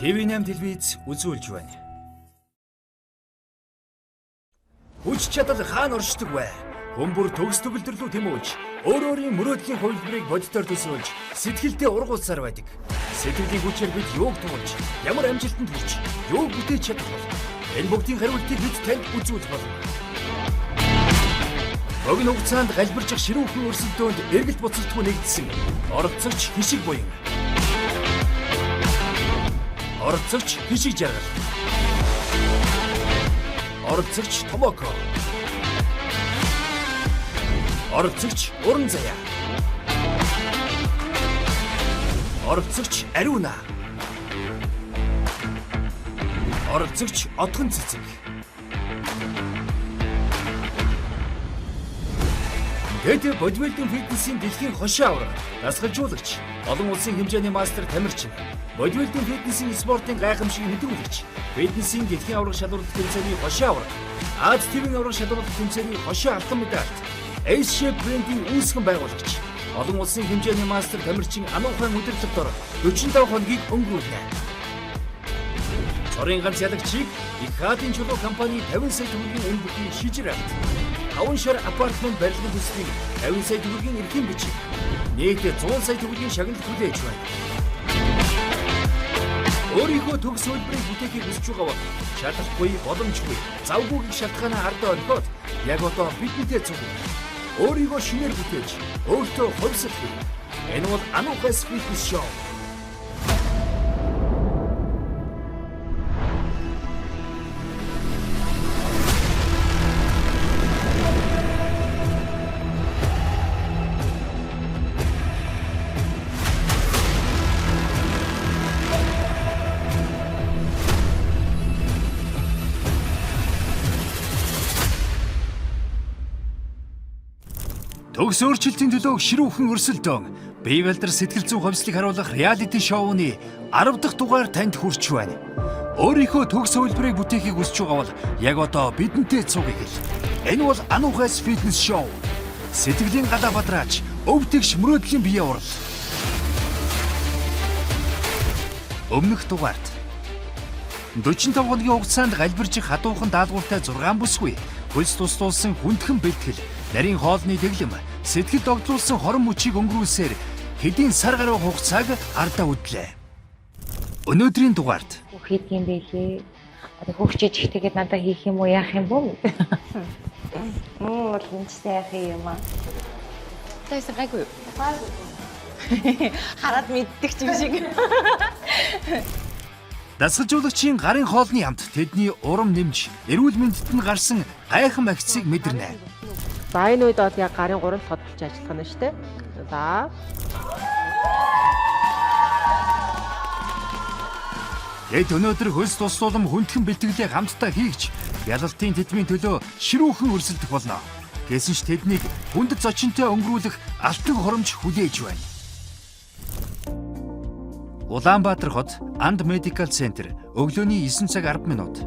TV8 телевиз үзүүлж байна. Хүч чадал хаана оршдог вэ? Хүмүүр төгс төгөлдрөлөө тэмүүлж, өөрийн мөрөөдлийн хувилбарыг бодитоор төсөөлж, сэтгэлдээ ургуулсаар байдаг. Сэтгэлийн хүчээр бид юуг туулж, ямар амжилтанд хүрч, юуг бүтээж чадах вэ? Энэ бүгдийн хариултыг бид танд үзүүлж болно. Богино хугацаанд галбирчих ширүүхэн өрсөлдөөнд эргэлт буцалтгүй нэгдсэн оролцогч хишиг буян. Оролцогч хишиг жаргал. Оролцогч Томоко. Оролцогч Уран заяа. Оролцогч Ариуна. Оролцогч Отгон цэцэг. Тэд бодибилдинг фитнесийн дэлхийн хошоо авраг, дасгалжуулагч, олон улсын хэмжээний мастер тамирчин, бодибилдинг фитнесийн спортын гайхамшиг хөдөлгөгч, фитнесийн дэлхийн авраг шалралт тэмцээний хошоо авраг, Аз ТV-ийн авраг шалралт тэмцээний хошоо алтан медальт, Ace-Shape брендийн үүсгэн байгуулагч, олон улсын хэмжээний мастер тамирчин Ануухайн удирдлага дор 45 хоногийг өнгөрүүлнэ. Цорын ганц ялагчийг Икхадын чулуу компани 50 сая төгрөгийн энэ бүхий шижир авт. 5 шар апартмент барилгын төслийг 50 сая төгрөгийн эрхэм бичиг. Нийт 100 сая төгрөгийн шагналт хүлээж байна. Өөрийнхөө төгс хөлбөрийг бүтээхийг хүсэж байгаа бол шалахгүй, боломжгүй, завгүйг шалтгаанаа ардаа орхиод яг одоо бидэнтэй цуг. Өөрийгөө шинээр бүтээж, өөртөө хувьсах юм. Энэ бол Ануухай фитнес шоу. Төгс өөрчлөлтийн төлөө ширүүхэн өрсөлдөөн, бие балдар сэтгэл зүйн хувьслыг харуулах реалити шоуны 10 дахь дугаар танд хүрч байна. Өөрийнхөө төгс хувилбарыг бүтээхийг хүсэж байгаа бол яг одоо бидэнтэй цугыг л. Энэ бол Ануухай фитнес шоу. Сэтгэлийн гадаа бадраач, өвдөгч мөрөөдлийн бие урал. Өмнөх дугаарт 45 хоногийн хугацаанд галбирчих хадуухан даалгавартай 6 бүсгүй, хөлс тусдуулсан хүндхэн бэлтгэл, нарийн хоолны дэглэм, сэтгэл догтлуулсан хорон мөчийг өнгөрүүлсээр хэдийн сар гаруй хугацааг ардаа үдлээ. Өнөөдрийн дугаарт хийх юм бэлээ. Одоо хөгжиж ихтэйгээд надад хийх юм уу, яах юм бөө? Муу бол энэ сайх юм аа. Тэсэ гайгүй. Хараад мэддэг юм шиг. Дасгалжуулагчийн гарын хоолны хамт тэдний урам нэмж, эрүүл мэндэд нь гарсан гайхан магцыг мэдэрнэ. За энэ үед бол яг гарын 3 тодорч ажиллах нь шүү дээ. За. Тэд өнөөдөр хөлс тусдуулам хүндхэн бэлтгэлээ хамтдаа хийгч, ялалтын тэдмийн төлөө ширүүхэн өрсөлдөх болно. Гэсэн ч тэднийг хүндэт зочинтой өнгөрүүлэх алтан хоромж хүлээж байна. Улаанбаатар хот And Medical Center өглөөний 9 цаг 10 минут.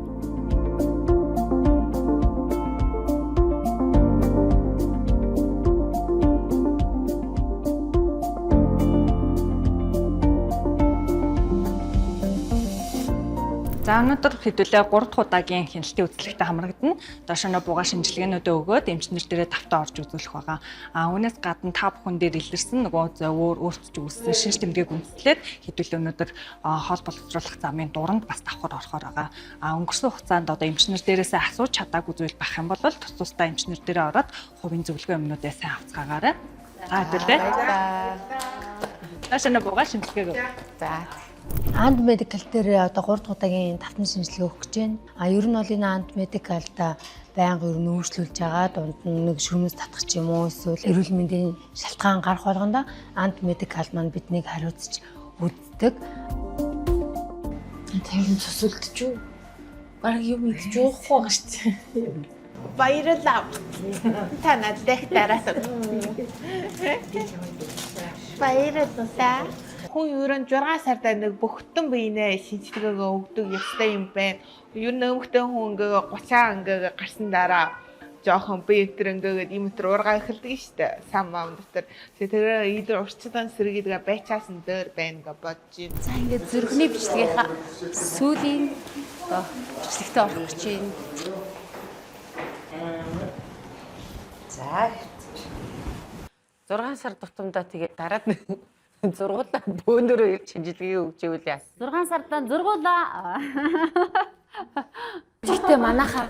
За өнөөдөр хэдүүлээ 3 дахь удаагийн хяналтын үзлэгтээ хамрагдана. Доошоо бугаа шинжилгээнүүдээ өгөөд эмчнэр дээрээ тавтаа орж үзүүлэх байгаа. Үүнээс гадна та бүхэн дээр илэрсэн нөгөө өөрсдөж үүссэн шинж тэмдгийг үндэслээд хэдүүлээ өнөөдөр хоол боловсруулах замын дуранд бас давхар орохоор байгаа. Өнгөрсөн хугацаанд одоо эмчнэр дээрээсээ асууж чадаагүй зүйл байх юм бол тусдаа эмчнэр дээрээ ороод хувийн зөвлөгөө өмнөдөө сайн авцгаагаарай. За хэдүүлээ. Доошоо бугаа шинжилгээ өгөө. За. And Medical дээр одоо 3 дахь удаагийн давтан шинжилгээ өгөх гэж байна. Ер нь бол энэ And Medical-д байнга ер нь өөрчлөлж байгаа. Дунд нь нэг шүмэс татах ч юм уу, эсвэл эрүүл мэндийн шалтгаан гарах болгондоо And Medical маань биднийг хариуцж үздэг. Тэр цус үлдэж юу? Бараг юм идэж уухгүй байгаа шүү дээ. Баярлалаа. Та надад дараас. Баярлалаа. Хүн ерөн 6 сард нэг бөхтөн биенээ шинжилгээгөө өгдөг ёстой юм байна. Ер нь өмгтэн хүн ингээ 30 ингээ гарсан дараа жоохон би өтер ингээд ийм өтер уургаа эхэлдэг штэ. Сан маам дотор. Тэр идэр урчлан сэргийдгээ байчаасан дээр байна гэж бодож байна. За ингээд зүрхний бичлэгийнхаа сүүлийн бичлэгтээ орох гэж байна. За 6 сар тутамдаа тэгээд дараад зургуулаа бөөнөрөө шинжилгээ өгч ивэл яа. 6 сардаа зургуулаа. Гэхдээ манайхаа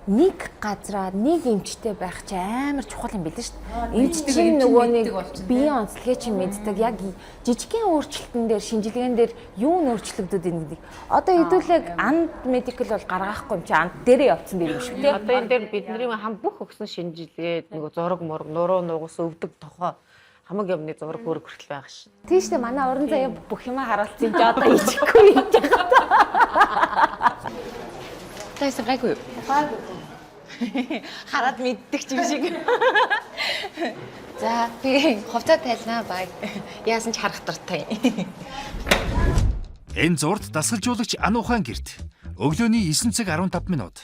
нэг газраа нэг эмчтэй байх чи амар чухал юм билээ шүү дээ. Эмч чинь нөгөө нэг биеийн онцлогийг чинь мэддэг. Яг жижигхэн өөрчлөлтөн дээр шинжилгээнд дээр юу нөрчлөгдөд ийн гэдэг. Одоо хэдүүлээ анд медикал бол гаргахгүй юм чи анд дээрээ явцсан байх юм шүү дээ. Одоо энэ дээр бидний хам бүх өгсөн шинжилгээ нөгөө зураг мураг нуруу нугас өвдөг тохоо хамаг юмны зураг бүр хүртэл байгаа ш. Тийм шүү дээ. Манай уран заяа бүх юмаа харуулсан чи одоо ичихгүй юм жаа. Тайсан гайгүй. Хараад мэддэг ч юм шиг. За би хувцас тайлнаа баг. Яасан ч харах дуртай. Энэ зурд дасгалжуулагч Ан ухаан гэрт өглөөний 9 цаг 15 минут.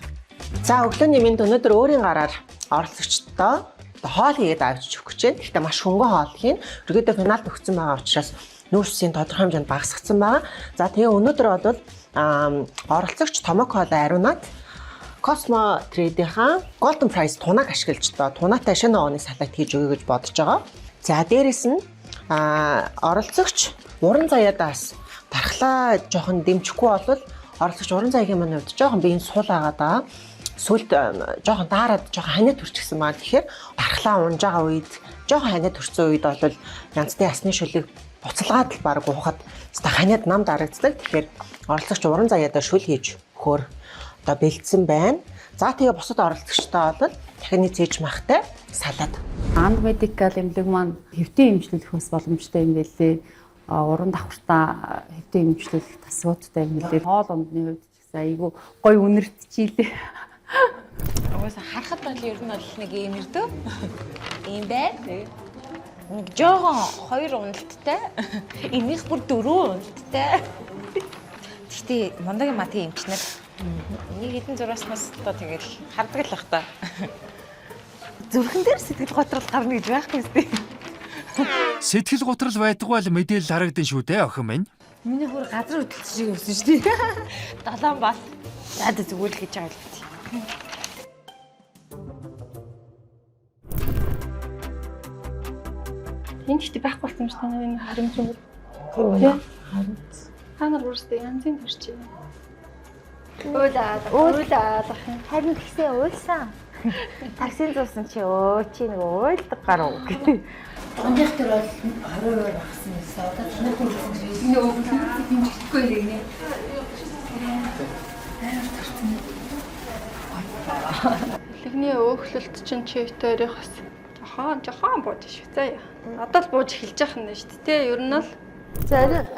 За өглөөний минут өнөөдөр өөрийн гараар оролцогчдоо хоол хийгээд авчиж өгөх гэж байна. Гэхдээ маш хөнгөн хоол хийн. Өргөдөө финалд өгсөн байгаа учраас нүүрсийн тодорхой хэмжээнд багасгацсан байгаа. За тэгээ өнөөдөр бол оролцогч Томокол ариунаад Cosmo Trade-ийн Golden Prize тунаг ашиглаж тунаатай шинэ оны салат хийж өгье гэж бодож байгаа. За дээрэс нь оролцогч уран заяадаас тархлаа жоохон дэмжихгүй бол оролцогч уран заяагийн маань хувьд жоохон биеийн сул агаад сүлд жоохон даарад жоохон ханиад төрчихсөн маа. Тэгэхээр тархлаа унж байгаа үед жоохон ханиад төрсөн үед бол янзтай ясны шүлэг буцалгаад л баг уухад ханиад нам дарагддаг. Тэгэхээр оролцогч уран заяадаа шүл хийж өгөхөөр одоо бэлдсэн байна. За тэгээ бусад оролцогчтой бол дахины цээж махтай салаад. Анд медикал эмнэлэг маань хэвтийн эмчлүүлэх бас боломжтой юм байлээ. Уран давхартаа хэвтийн эмчлүүлэх тасгуудтай юм билээ. Хоол ундны хувьд ч гэсэн айгүй гоё үнэртчихилээ. Угаасаа харахад бол ер нь бол нэг юм ирдөө. Ийм байна. Нэг жоохон 2 уналттай. Энийх бүр 4 уналттай. Гэхдээ мундаг матын эмчнэр нэг хэдэн зураснаас одоо тэгэл хардаг л бах та. Зүрхэн дээр сэтгэл готрол гарна гэж байхгүй зү. Сэтгэл готрол байдгүй бол мэдээлэл харагдана шүү дээ охин минь. Миний хөр газар хөдлөлт шиг өссөн шүү дээ. Далайн бол надад зүгээр л гэж байгаа л бит. Энэ ч байхгүй болсон юм шиг танаа энэ харамж юм. Тийм. Та нар өөрсдөө янзын төрч юм. Уулаа. Харин тэгсэн уйлсан. Таксин зуусан чи чи нэг уйлдаг гарав. Ондох төр бол 20% багсан юмсаа. Одоо танай хөлсөн чинь энэ өвгөн дэмжихгүй л гинэ. Лэгний өөхлөлт чинь чивтэрийн бас жоохон бууж шүү заяа. Одоо л бууж эхэлж яах нь шүү дээ. Ер нь л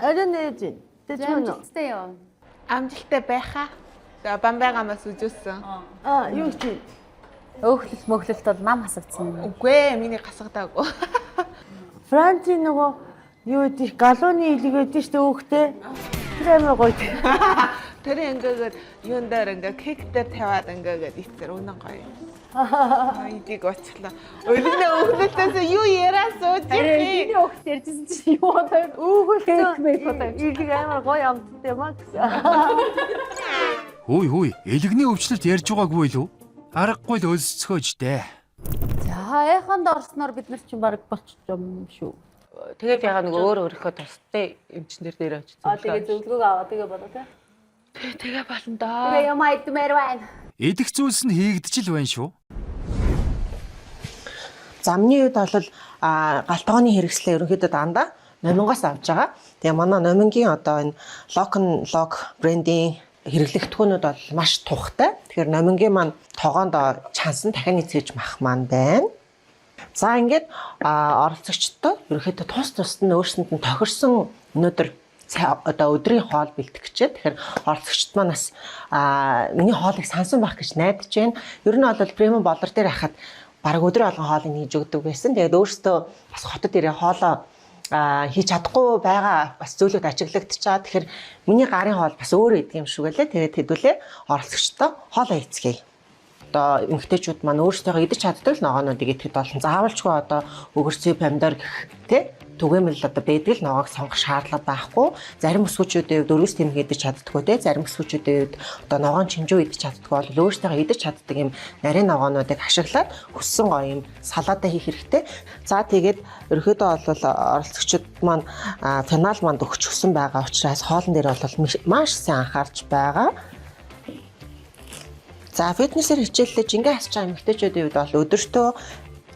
Арин ээж. Тэжмэнтэй юу? Амжилттай байхаа. За бамбайгамаас үзүүлсэн. Юу чи? Өөхлөлт мөөхлөлт бол нам хасагдсан юм. Үгүй ээ, миний гасгадаагүй. Франци нөгөө юу гэдэг галууны илгээд штэ өөхтэй. Тэр амар гоё. Тэр ингээд юун дээр ингээд кек дээр тавиад ингээд ийцэр үнэн гоё. Идийг очлаа. Өлгнөө өөхлөлтөөс юу яраа сууж Миний өөхт ярьжсэн чи юу одоо өөхөлт мэх одоо. Илэг амар гоё амттай маа. Хүй элэгний өвчлөлт ярьж байгаагүй л үү? Аргагүй л өлсцгөөж дээ. За яханд орсноор бид нар чинь баг болчих юм шүү. Тэгээд ягаа нэг өөрийнхөө тустай эмчнэр дээр очсон. Тэгээ зөвлөгөөг аваа тэгээ болоо те. Тэгээ болно доо. Тэгээ юм айдмаар байна. Идэх зүйлс нь хийгдчихэл байна шүү. Замны үед бол галтгооны хэрэгслээ ерөнхийдөө дандаа номингоос авч байгаа. Тэгээ манай номингийн одоо энэ лок брендийн хэрэглэгдэхүүнүүд бол маш тухтай. Тэгэхээр номингийн маань тогоонд чансан дахины цээж мах маань байна. За ингээд оролцогчдод ерөнхийдөө тусад нь өөрсөнд нь тохирсон өнөөдөр одоо өдрийн хоол бэлтгэх гэж. Тэгэхээр оролцогчдод манаас миний хоолыг сансан байх гэж найдаж байна. Ер нь бол премиум болор дээр хахад бараг өдрийн болгон хоолыг хийж өгдөг байсан. Тэгээд өөрөөсөө бас хотод ирээ хоолоо хийж чадахгүй байгаа бас зүйлүүд ажиглагдчихаа. Тэгэхээр миний гарын хоол бас өөр идэг юм шиг байлаа. Тэгээд хэдүүлээ оролцогчдоо хоолоо хийцгээе. одоо эмэгтэйчүүд маань өөрсдөө идэж чаддаг л ногоонуудыг идэхэд болно. Заавалчгүй одоо өгөрцөө помидор гэх тий түгээмэл одоо байдаг л ногоог сонгох шаардлага байхгүй. Зарим өсгүүчүүдийн хувьд өргөс тэмэг идэж чаддаггүй тий зарим өсгүүчүүдийн хувьд одоо ногоон чинжүү идэж чаддаггүй бол өөрсдөө идэж чаддаг юм нарийн ногоонуудыг ашиглаад хүссэн гоё юм салаатаа хийх хэрэгтэй. За тэгээд ерөөдөө бол оролцогчид маань финал манд өгч өгсөн байгаа учраас хоолн дээр бол маш сайн анхаарч байгаа. За фитнесээр хичээллээ жингээ хасж байгаа эмэгтэйчүүдийн хувьд бол өдөртөө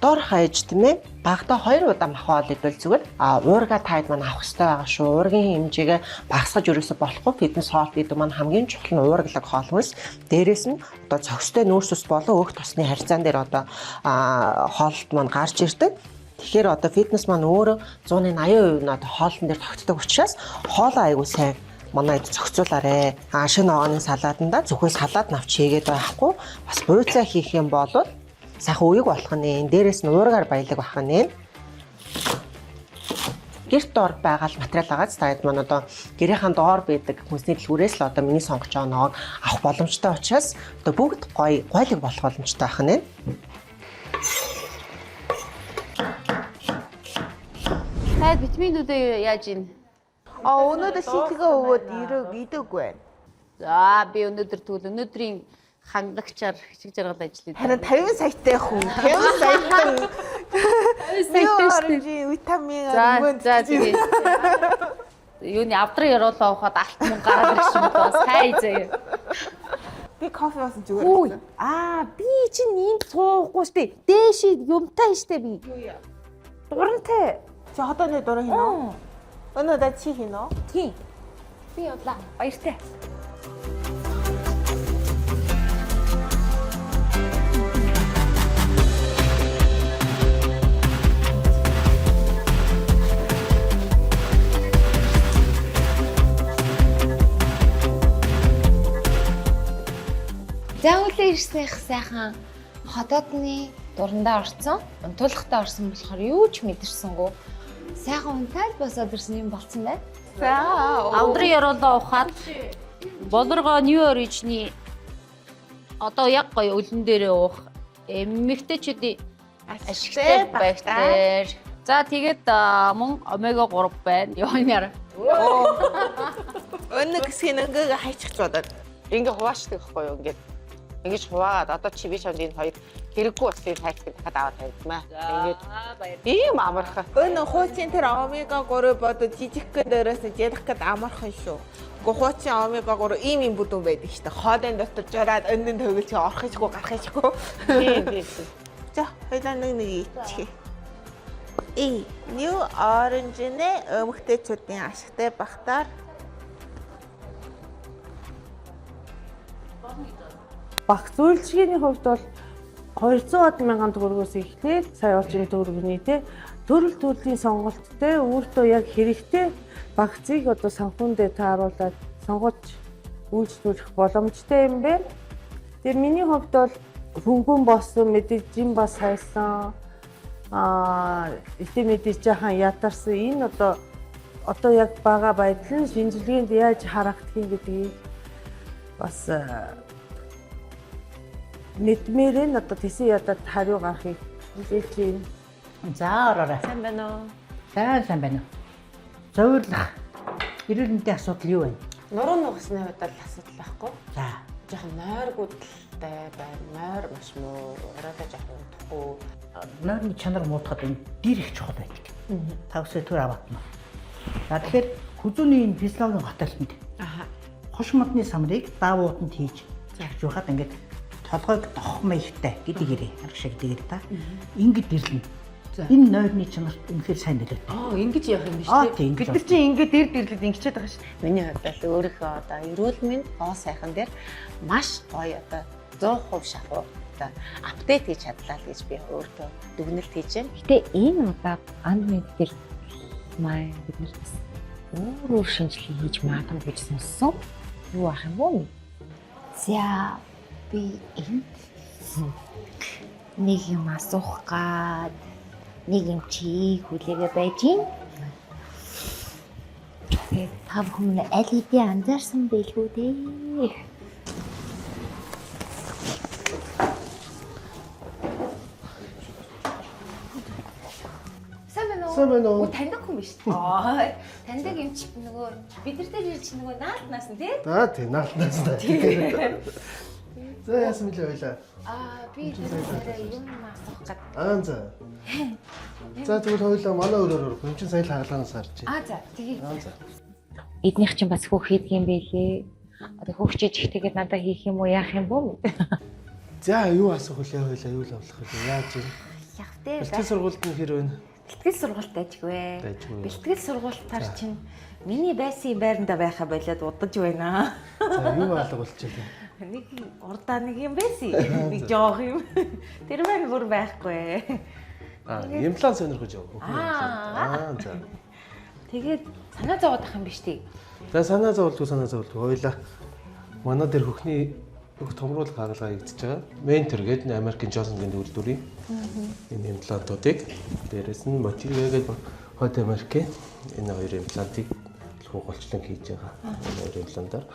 дор хаяж тийм ээ багада 2 удаа мах хоол идвэл зүгээр уурга тайд маань авах хэрэгтэй байгаа шүү. Уургийн хэмжээгээ багасгаж өрөөсө болохгүй фитнес хоол гэдэг маань хамгийн чухал нь уурглаг хоолнос. Дээрээс нь одоо цогцтой нүүрс ус болон өөх тосны харьцаан дээр одоо хоолт маань гарч ирдэг. Тэгэхээр одоо фитнес маань өөрөө 180% нь одоо хоолн дээр тогтдог учраас хоолоо айгуу сайн манайд зохицуулаарэ. Шинэ ногооны салаатанда зөвхөн салаад навч хийгээд байхгүй бас буйцаа хийх юм бол сайхан үеиг болох нь дээрээс нь уургаар баялаг байх нь гэрт доор байгаа л материал агааз таад маань одоо гэрийнхэн доор байдаг хүнсний дэлгүүрээс л одоо миний сонгож байгаа ногоог авах боломжтой учраас одоо бүгд гойлог болох боломжтой байх нь. Таад витаминуудаа яаж ийн? Өнөөдөр шийдгээ өгөөд идэггүй байна. За би өнөөдөр тэгвэл өнөөдрийн хангагчаар хичиг жаргал ажиллая. Харин 50 саятай хүн. 50 саятай. Юу витамин мөн. За тэгээ. Юуны авдрын яруулаа ухаад алт мөн гараад ирэх юм бол сайн заяа. Би кофе уусан зүгээр. Би чинь энд суухгүй штэ. Дээшээ юмтай штэ би. Дурантай. Чи хотооны дуран хийнэ. Өнөөдөр чи хийнэ. Тийм. Би явлаа. Баяртай. За үлээ ирснийх сайхан хотоодны дурандаа орсон. Унтуулгатай орсон болохоор юу ч мэдэрсэнгүү. Сайхан унтаал босоод ирсэн юм болцсон байна. За Авдрын яруулаа ухаад болоргоо New Origin-ы одоо яг гоё өлөн дээрээ уух эмэгтэйчүүдийн ашигтай байхтэр. За тэгээд мөн омега 3 байна. Яанаар. Өнөө гисгэн ингээ хайчих бодоод. Ингээ хуваачдаг байхгүй юу ингээд. Ингэж хуваагаад одоо чи би чонд энэ хоёр хэрэггүй болсон хайцгийг дахиад аваад тавьдмаа. Ингээд ийм амархан. Өнөө хуучин тэр омега 3 бодод жижиг гэрээс ярих гээд амархан шүү. Гэхдээ хуучин омега 3 ийм бүдүүн байдаг шүү дээ. Хоолын дотор жураад өннөнд төгөлж орох ичгүй гарах ичгүй. Тийм. За хоёлаа нэг ичхий. New Origin-ы эмэгтэйчүүдийн ашигтай багтаар Багц үйлчилгээний хувьд бол 200 мянган төгрөгөөс эхлээд сая орчим төгрөгний төрөл төрлийн сонголттой өөртөө яг хэрэгтэй багцыг одоо санхүүн дээр тааруулаад сонгож үйлчлүүлэх боломжтой юм байна. Тэр миний хувьд бол хөнгөн болсон мэдээж жим бас хайсан мэдээж жаахан ятарсан энэ одоо яг бага байдал нь шинжилгээнд яаж харагдах гэдгийг бас мэдмээр нь одоо тэсээ ядаад хариу гарахыг хүлээж байна. За ороорой. сайн байна уу? Сайн байна уу? Зөвөрлөх. Эрүүл мэндийн асуудал юу вэ? Нуруу нугасны хувьд бол асуудал байхгүй. За. Жохон нойргуудтай байна. Нойр маш муу, оройдоо жохон утахгүй. Нойрны чанар муутахад энэ дэр их чухал байдаг. Тавсаа төр аваатна. За тэгэхээр хүзүүний физиологийн готалтанд хош модны самрыг даавууданд хийж зарж байхад ингээд толгойг дохмоо ихтэй гэдэг ирээ харагшаа гэдэг та. Ингээд ирлэн. Энэ нойрны чанарт үнэхээр сайн нөлөөтэй. Ингэж явах юм биш үү? Бид нар чинь ингээд дэр дэрлээд ингэчээд байгаа шүү. Миний хувьд л өөрийнхөө одоо эрүүл мэнд гоо сайхан дээр маш гоё одоо 100% шахуу одоо апдейт хийж чадлаа гэж би өөртөө дүгнэлт хийж байна. Гэтэ энэ удаа анд мэддэл маа бид нар бас өөр шинжилгээ хийж магадгүй гэж сонссон. Юу ах юм бэ? За би энд нэг юм асуух гад нэг юм чи хүлээгээ байж гин. Тэгээд та бүхэн аль хэдийн анзаарсан байлгүй дээ. байна уу? Сайн байна уу? Таньдаг хүн биш. Таньдаг юм чи нөгөө бид нар дээр ирж нөгөө наалтнаас нь тий? Тийм наалтнаас та. За яасан мэлээ ойлаа. Би тэрээр юм асуух гэдэг. За. За тэгвэл хоёулаа манай өрөөр гомчин сая хаалганаас гарч. За тэгээ. За. Эднийх чинь бас хөөх хийдэг юм байлээ. Одоо хөөх чиж тэгээд надад хийх юм уу яах юм бөө? За юу асуух вэ хоёулаа юу л авлах вэ? Яаж юм? Яг дээ. Бэлтгэл сургуульд нь хэр вэ? Бэлтгэл сургуульд ажгүй. Бэлтгэл сургуультаар чинь миний байсан байранда байхаа болоод удаж байна. За юу алга болчихлоо? Нэг урдаа нэг юм байсан. Нэг жоох юм. Тэр маань бүр байхгүй. Имплант сонирхож яваа. За. Тэгээд санаа зовоод ах юм биш тий. За санаа зовлтгүй хоёулаа. Манай дээр хөхний бүх томруулах хаалгаа хийгдэж байгаа. Ментор гэдэг нь Америкийн Джонсонгийн үйлдвэрийн энэ имплантуудыг дээрэс нь Motiva гэдэг хойд Америкийн энэ хоёр имплантыг хугалчлан хийж байгаа. Энэ хоёр имплантаар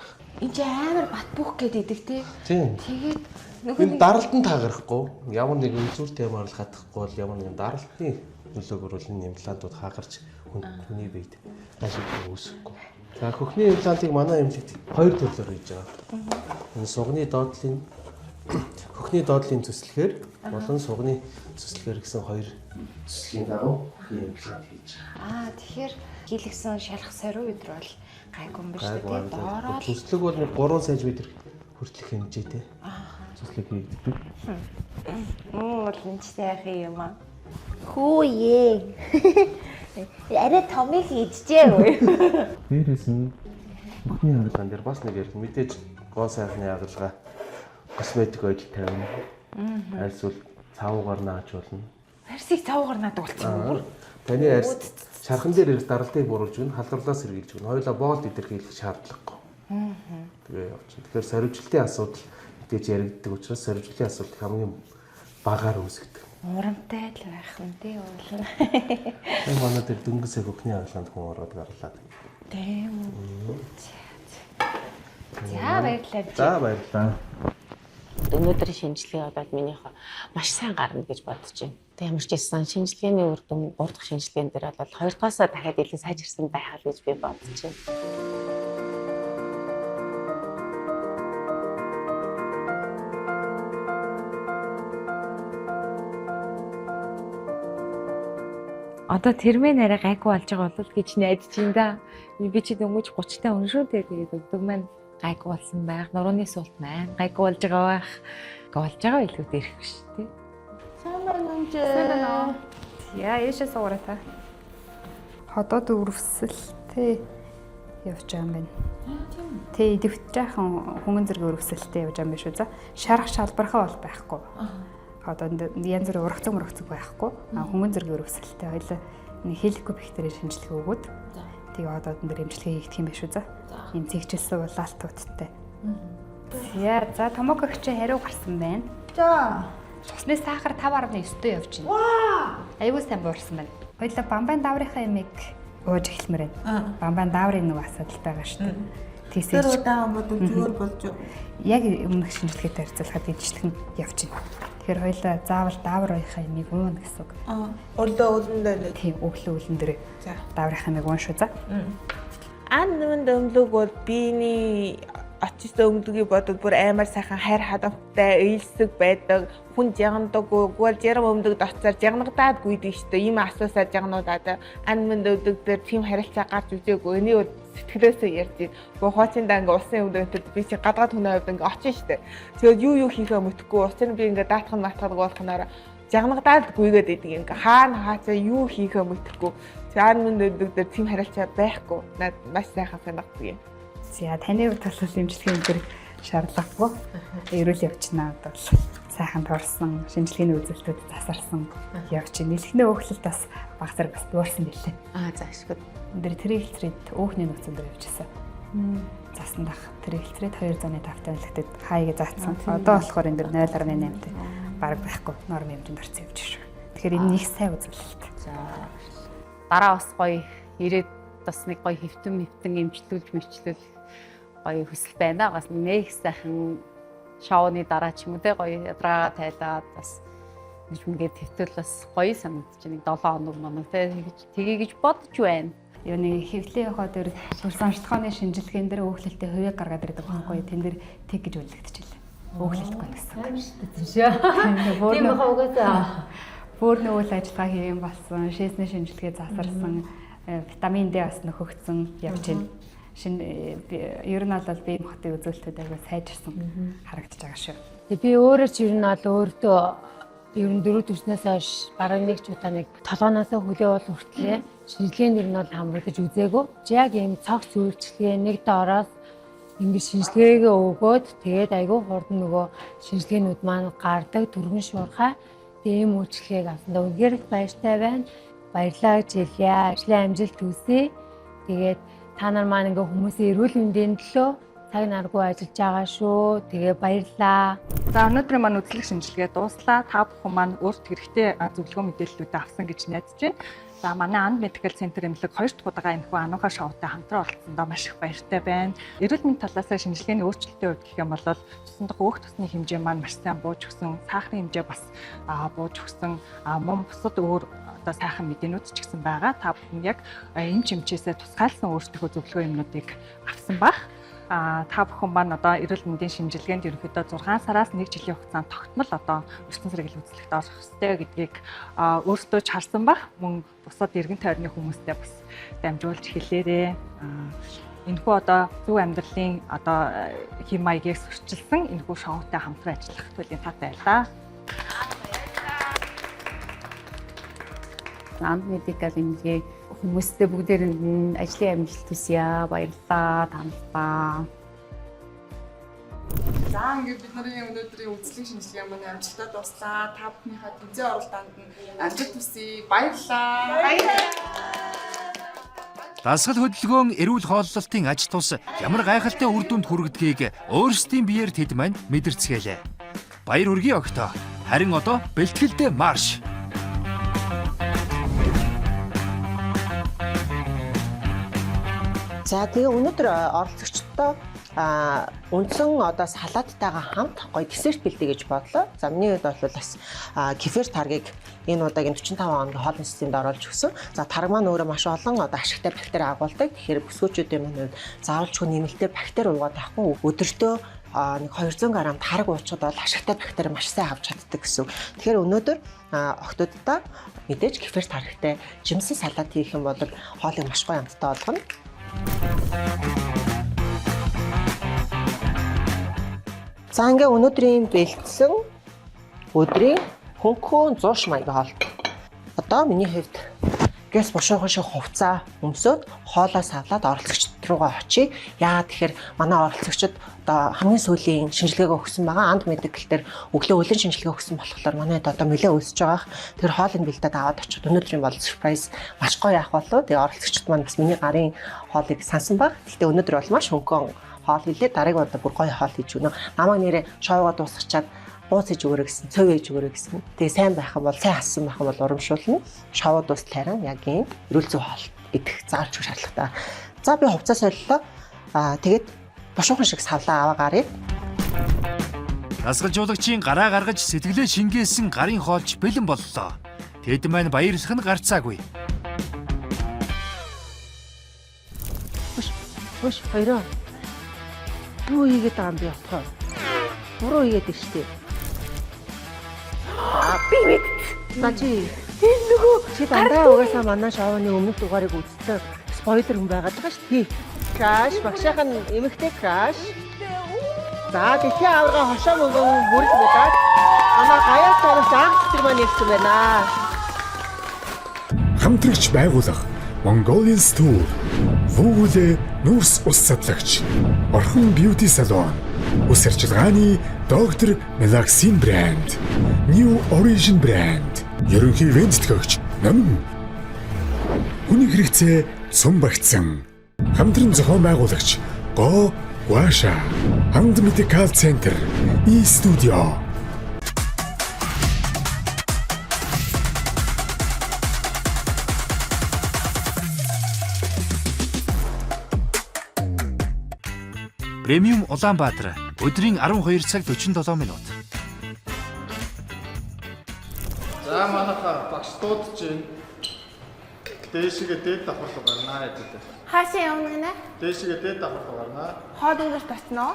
энэ ч амар бат бөх гэдэг тий. Тэгээд энэ даралтанд таагарахгүй ямар нэгэн үзүүртэй юм оруулах хатахгүй бол ямар нэгэн даралтны нөлөөгөөр бол энэ имплантууд хаагарч хүний биед ашиглах үүсэхгүй. За хөхний имплантыг манай эмнэлэгт хоёр төрлөөр хийж байгаа. Энэ сугны доотлын хөхний доотлын цэцлэгээр болон сугны цэцлэгээр гэсэн хоёр цэцлийн дагуу хөхний имплант хийж байгаа. Тэгэхээр хийлгсэн шалах сариу өдр бол гайгүй юм биш үү? Доороо цэцлэг бол 3 см хүртэлх хэмжээтэй. Цэцлэг хийгддэг. Бол энэ ч сайхан юм аа. Хүүе. Арай томыг хийжээ үү? Дээрээс нь бүхний хаалган дээр бас нэг ярих мэдээж гоо сайхны хаалга косметик ажил тавина. Альсвал цаавуугаар нааж болно. Арсыг цаавуугаар наадаг болсон. Таны арс шархан дээр ирэх даралтыг буруулж өгнө, халдварлаас сэргийлж өгнө. Хоёулаа боолд илэрхийлэх шаардлагагүй. Тэгээ явчихна. Тэгэхээр сорвичлын асуудал мэдээж яригддаг учраас сорвичлын асуудал хамгийн багаар үүсгдэг. Урамтай л байх юм тий уулна. Энэ манай дээр дөнгөсөө хөхний хаалганд хүн ороод гарлаа. Тийм үү. За баярлалаа. За баярлалаа. Өнөөдрийн шинжилгээ бодоод минийх маш сайн гарна гэж бодож байна. Тэг ямар ч байсан шинжилгээний үр дүн 3 дахь шинжилгээнд дээр бол 2 дахьаас дахиад илүү сайжирсан байхаа гэж би бодож байна. Одоо тэрмээ нарай гайгүй болж байгаа бол гэж найдаж байна да. Би чи дөнгөж 30-тай хүн шүү дээ. Тэгээд өдөг маань гайгүй болсон байх. Нурууны суулт маань гайгүй болж байгаа байх. Болж байгаа илүү дээрх шүү дээ. Сайн байна уу? Сайн байна уу? Яа, яшээ суугаа та. Ходоод өрөвсөлтэй явж байгаа юм байна. Тэ идэвхж жаахан хөнгөн зэрэг өрөвсөлтэй явж байгаа юм биш үү? За шарах шалбархаа бол байхгүй. Одоо янз бүр урагцсан байхгүй. Хөнгөн зэрэг өрөвсөлтэй хоёлаа нэг хеликобактерийн шинжилгээ өгөөд тэгээ одоо энэ эмчилгээ хийх юм биш үү? За ийм цэгчлсэн улаалтуудтай. Яа, за томогогч хариу гарсан байна. За цусны сахар 5.9-тэй явж байна. Аюул сайн буурсан байна. Хоёлаа бамбайн даврынхаа ямиг ууж эхлэмээр байна. Бамбайн даврын нэг асуудал байгаа шүү дээ. Тийсээ удаан бодвол зүгээр болж яг өмнөх шинжилгээтэй харьцуулахад идэвчлэн явж байна. Тэгэхээр хоёлаа заавал даавар уухийн ямиг уун гэсэн үг. Өглөө уулан дээр. Тийм, өглөө уулан дээр. За, дааврын ямиг уун шүү за. Аннын өмлөг бол биений очсон өмлөгийг бодвол бүр амар сайхан хайр хадамтай, ээлсэг байдаг. Хүн жагнадаггүй, гол ярам өмлөгд очсоор жагнагдаадгүй дээ шүү дээ. Ийм асуусаа жагнуудаад аннын өмлөг дээр тийм харилцаа гарч үзээгүй. Энийг бол сэтгэлээсээ ярьж байна. Гоо хоочиндаа ингээ усын өмлөгөд би чи гадаад хүнээ хувьд ингээ очиж штэ. Тэгээд юу хийхээ мэдэхгүй уцын би ингээ даатхан болгохноор жагнагдаадгүйгээд идэг ингээ хаана хаацаа юу хийхээ мэдэхгүй. Аннын өмлөг дээр тийм харилцаа байхгүй. Наад маш сайхан санагддаг юм. За таны хувьд бол эмчилгээний зэрэг шаардлагагүй. Эрүүл явчихнаа бол сайхан дурсан, шинжилгээний үзүүлэлтүүд засарсан явчих. Нэлхнээ өөхлөлт бас баг зэрэг бас дуурсан билээ. За ашгүй. Өндөр тригглицерид өөхний нөхцөл дээр явчихсан. Засан дах тригглицерид 205 тайлгтад хаяг заацсан. Одоо болохоор энэ 0.8-тэй баг байхгүй норм хэмжээнд орсон явж шүү. Тэгэхээр энэ их сайн үзүүлэлт. За дараа бас гоё ирээд бас нэг гоё хэвтэн эмчлүүлж гоё хүсэл байна. Бас нэг сайхан шоуны дараа ч юм уу те гоё ядраа тайлаад бас гэж ингээд төвтөл бас гоё санагдаж байна. 7 хоног манай тэгээ гэж бодож байна. Юу нэг хэвлээ явахад дөр сурсанчлахооны шинжилгээнд дээр өөхлөлтөй хувийг гаргаад ирдэг байхгүй тэн дээр тэг гэж үлдчихлээ. Өөхлөлтгүй гэсэн. Тийм хавгатаа. Бүр нүүл ажиллагаа хийм болсон, шээсний шинжилгээ засарсан, витамин D бас нөхөгдсөн явж байна. Ер нь бол биеийн хотын үзүүлэлтүүд аягүй сайжирсан харагдаж байгаа шүү. Би өөрөө ч ер нь бол өөртөө ер нь 4 төрснөөс хойш бараг нэг ч удаа нэг толгооноос хөлөө бол хүртлээ шинжилгээнд ер нь бол хамрагдаж үзээгүй. Яг ийм цогц үйлчлэгээ нэг доороос ингэж шинжилгээгээ өгөөд тэгээд аягүй хурдан нөгөө шинжилгээнүүд маань гардаг түргэн шуурхай ийм үйлчлэгийг авсандаа үнэхээр их баяртай байна. Баярлалаа гэж хэлье. Ажлын амжилт хүсье. Тэгээд та нар маань ингээ хүмүүсийн эрүүл мэндийн төлөө цаг наргүй ажиллаж байгаа шүү. Тэгээ баярлалаа. За өнөөдрийн маань үзлэг шинжилгээ дууслаа. Та бүхэн маань өөрт хэрэгтэй зөвлөгөө мэдээллүүдээ авсан гэж найдаж байна. За манай Анд Medical Center эмнэлэг 2 дахь удаага энэхүү ануухай шоутай хамтран оролцсондоо маш их баяртай байна. Эрүүл мэндийн талаас шинжилгээний өөрчлөлтийн хувьд гэх юм бол цусан дахь өөх тосны хэмжээ маань маш сайн бууж өгсөн, сахарын хэмжээ бас бууж өгсөн, мөн бусад өөр одоо сайхан мэдээнүүд ч гэсэн байгаа. Та бүхэн яг эм чимчээсээ тусгайлсан өөрсдийнхөө зөвлөгөө юмнуудыг авсан баг. Та бүхэн маань одоо эрүүл мэндийн шинжилгээнд ерөнхийдөө 6 сараас 1 жилийн хугацаанд тогтмол одоо ертөнц сэргийлэл үзлэгт орох ёстой гэдгийг өөрсдөө ч харсан баг. Мөн бусад эргэн тойрны хүмүүстээ бас дамжуулж хэлээрээ. Энэхүү одоо зөв амьдралын одоо хэм маягийг сурчилсан энэхүү шоутай хамтран ажиллах туйлын таатай байлаа. Анд Medical эмнэлгийн хүмүүстээ бүгдээр нь ажлын амжилт хүсье. Баярлалаа, танилцаа. За ингээд бид нарын өнөөдрийн үзлэг шинжилгээ маань амжилттай дуслаа. Та бүхнийхээ тэмцээн оролдоонд нь амжилт хүсье. Баярлалаа. Дасгал хөдөлгөөн эрүүл хооллолтын аж тус ямар гайхалтай үр дүнд хүргэдгийг өөрсдийн биеэр тэд мань мэдэрцгээлээ. Баяр хүргэе өгтөө. Харин одоо бэлтгэлдээ марш. За тэгээ өнөөдөр оролцогчдоо үндсэн одоо салаттайгаа хамт гоё десерт бэлдээ гэж бодлоо. За миний хувьд бол бас кефир таргийг энэ удаагийн 45 хоногийн хоолны системд оруулж өгсөн. За тарг маань өөрөө маш олон одоо ашигтай бактери агуулдаг. Тэгэхээр бүсгүүчүүдийн маань хувьд заавалчгүй нэмэлтээр бактери уугаад авахгүй өдөртөө нэг 200 г тарг уучаад бол ашигтай бактери маш сайн авч чаддаг гэсэн. Тэгэхээр өнөөдөр охтуудаа мэдээж кефир таргтай жимсэн салат хийх юм бол хоолыг маш гоё амттай болгоно. За ингээ өнөөдрийн бэлдсэн өдрийн хөнгөн 100 маягийн хоол. Одоо миний хувьд гэс бошоохон шиг хувцас өмсөд хоолоо савлаад оролцогчд руугаа очие. Яагаад тэгэхээр манай оролцогчид одоо хамгийн сүүлийн шинжилгээгээ өгсөн байгаа. Анд Medical дээр өглөө өлийн шинжилгээ өгсөн болохоор манайд одоо нөлөө өсөж байгаа. Тэр хоолыг бэлдээд аваад очиход өнөөдрийн бол surprise маш гоё яах болоо. Тэгээ оролцогчд маань бас миний гарын хоолыг сансан баг. Гэхдээ өнөөдөр бол маш хөнгөн хоол хийлээ. Дараагийн удаа бүр гоё хоол хийж өгнө. Намайг нэрээ шоугаа дуусгачаад бууц хийж өгөрэй гэсэн, цөв хийж өгөрэй гэсэн. Тэгээ сайн байх юм бол, сайн хассан байх юм бол урамшуулна. Шоу дуслаараа яг ийм эрүүл зүй хоол идэх заалж өгөх шаардлагатай. За би хувцас солилоо. Тэгээд бошоохон шиг савлаа аваа гарыг. Дасгалжуулагчийн гараа гаргаж сэтгэлээ шингээсэн гарын хоолч бэлэн боллоо. Тэд маань баярлах нь гарцаагүй. Хөш хоёроо. Юу хийгээд байгаа юм бэ отхоо? Буруу хийгээд штеп. Би мэд. За чи энэ нөгөө чи дандаа угаасаа манай шоуны өмнөх дугаарыг үзсэн спойлер хүн байгаад байгаа шүү дээ. Краш багшаахан эмэгтэй краш. За дэлхийн аварга хошоо мөнгөн бүрд мэдээд манай гаяа царагч анхддаг маань ирсэн байна. Хамтрагч байгуулах Mongolian Store, Вүүгүлэ нүүрс ус садлагч, Орхон Beauty Salon, ус арчилгааны доктор Melaxin брэнд, New Origin брэнд, ерөнхий ивент төгч Намн. Хүний хэрэгцээ цум багтсан. Хамтран зохион байгуулагч Го Гуаша, Анд Medical Center, E-Studio. Премиум Улаанбаатар өдрийн 12 цаг 47 минут. багш дуудаж байна. Дээшгээ дээд давхар руу гарнаа гэдэг. Хаашаа явна гинэ? Дээшгээ дээд давхар руу гарнаа. Хоол уурч татнаа.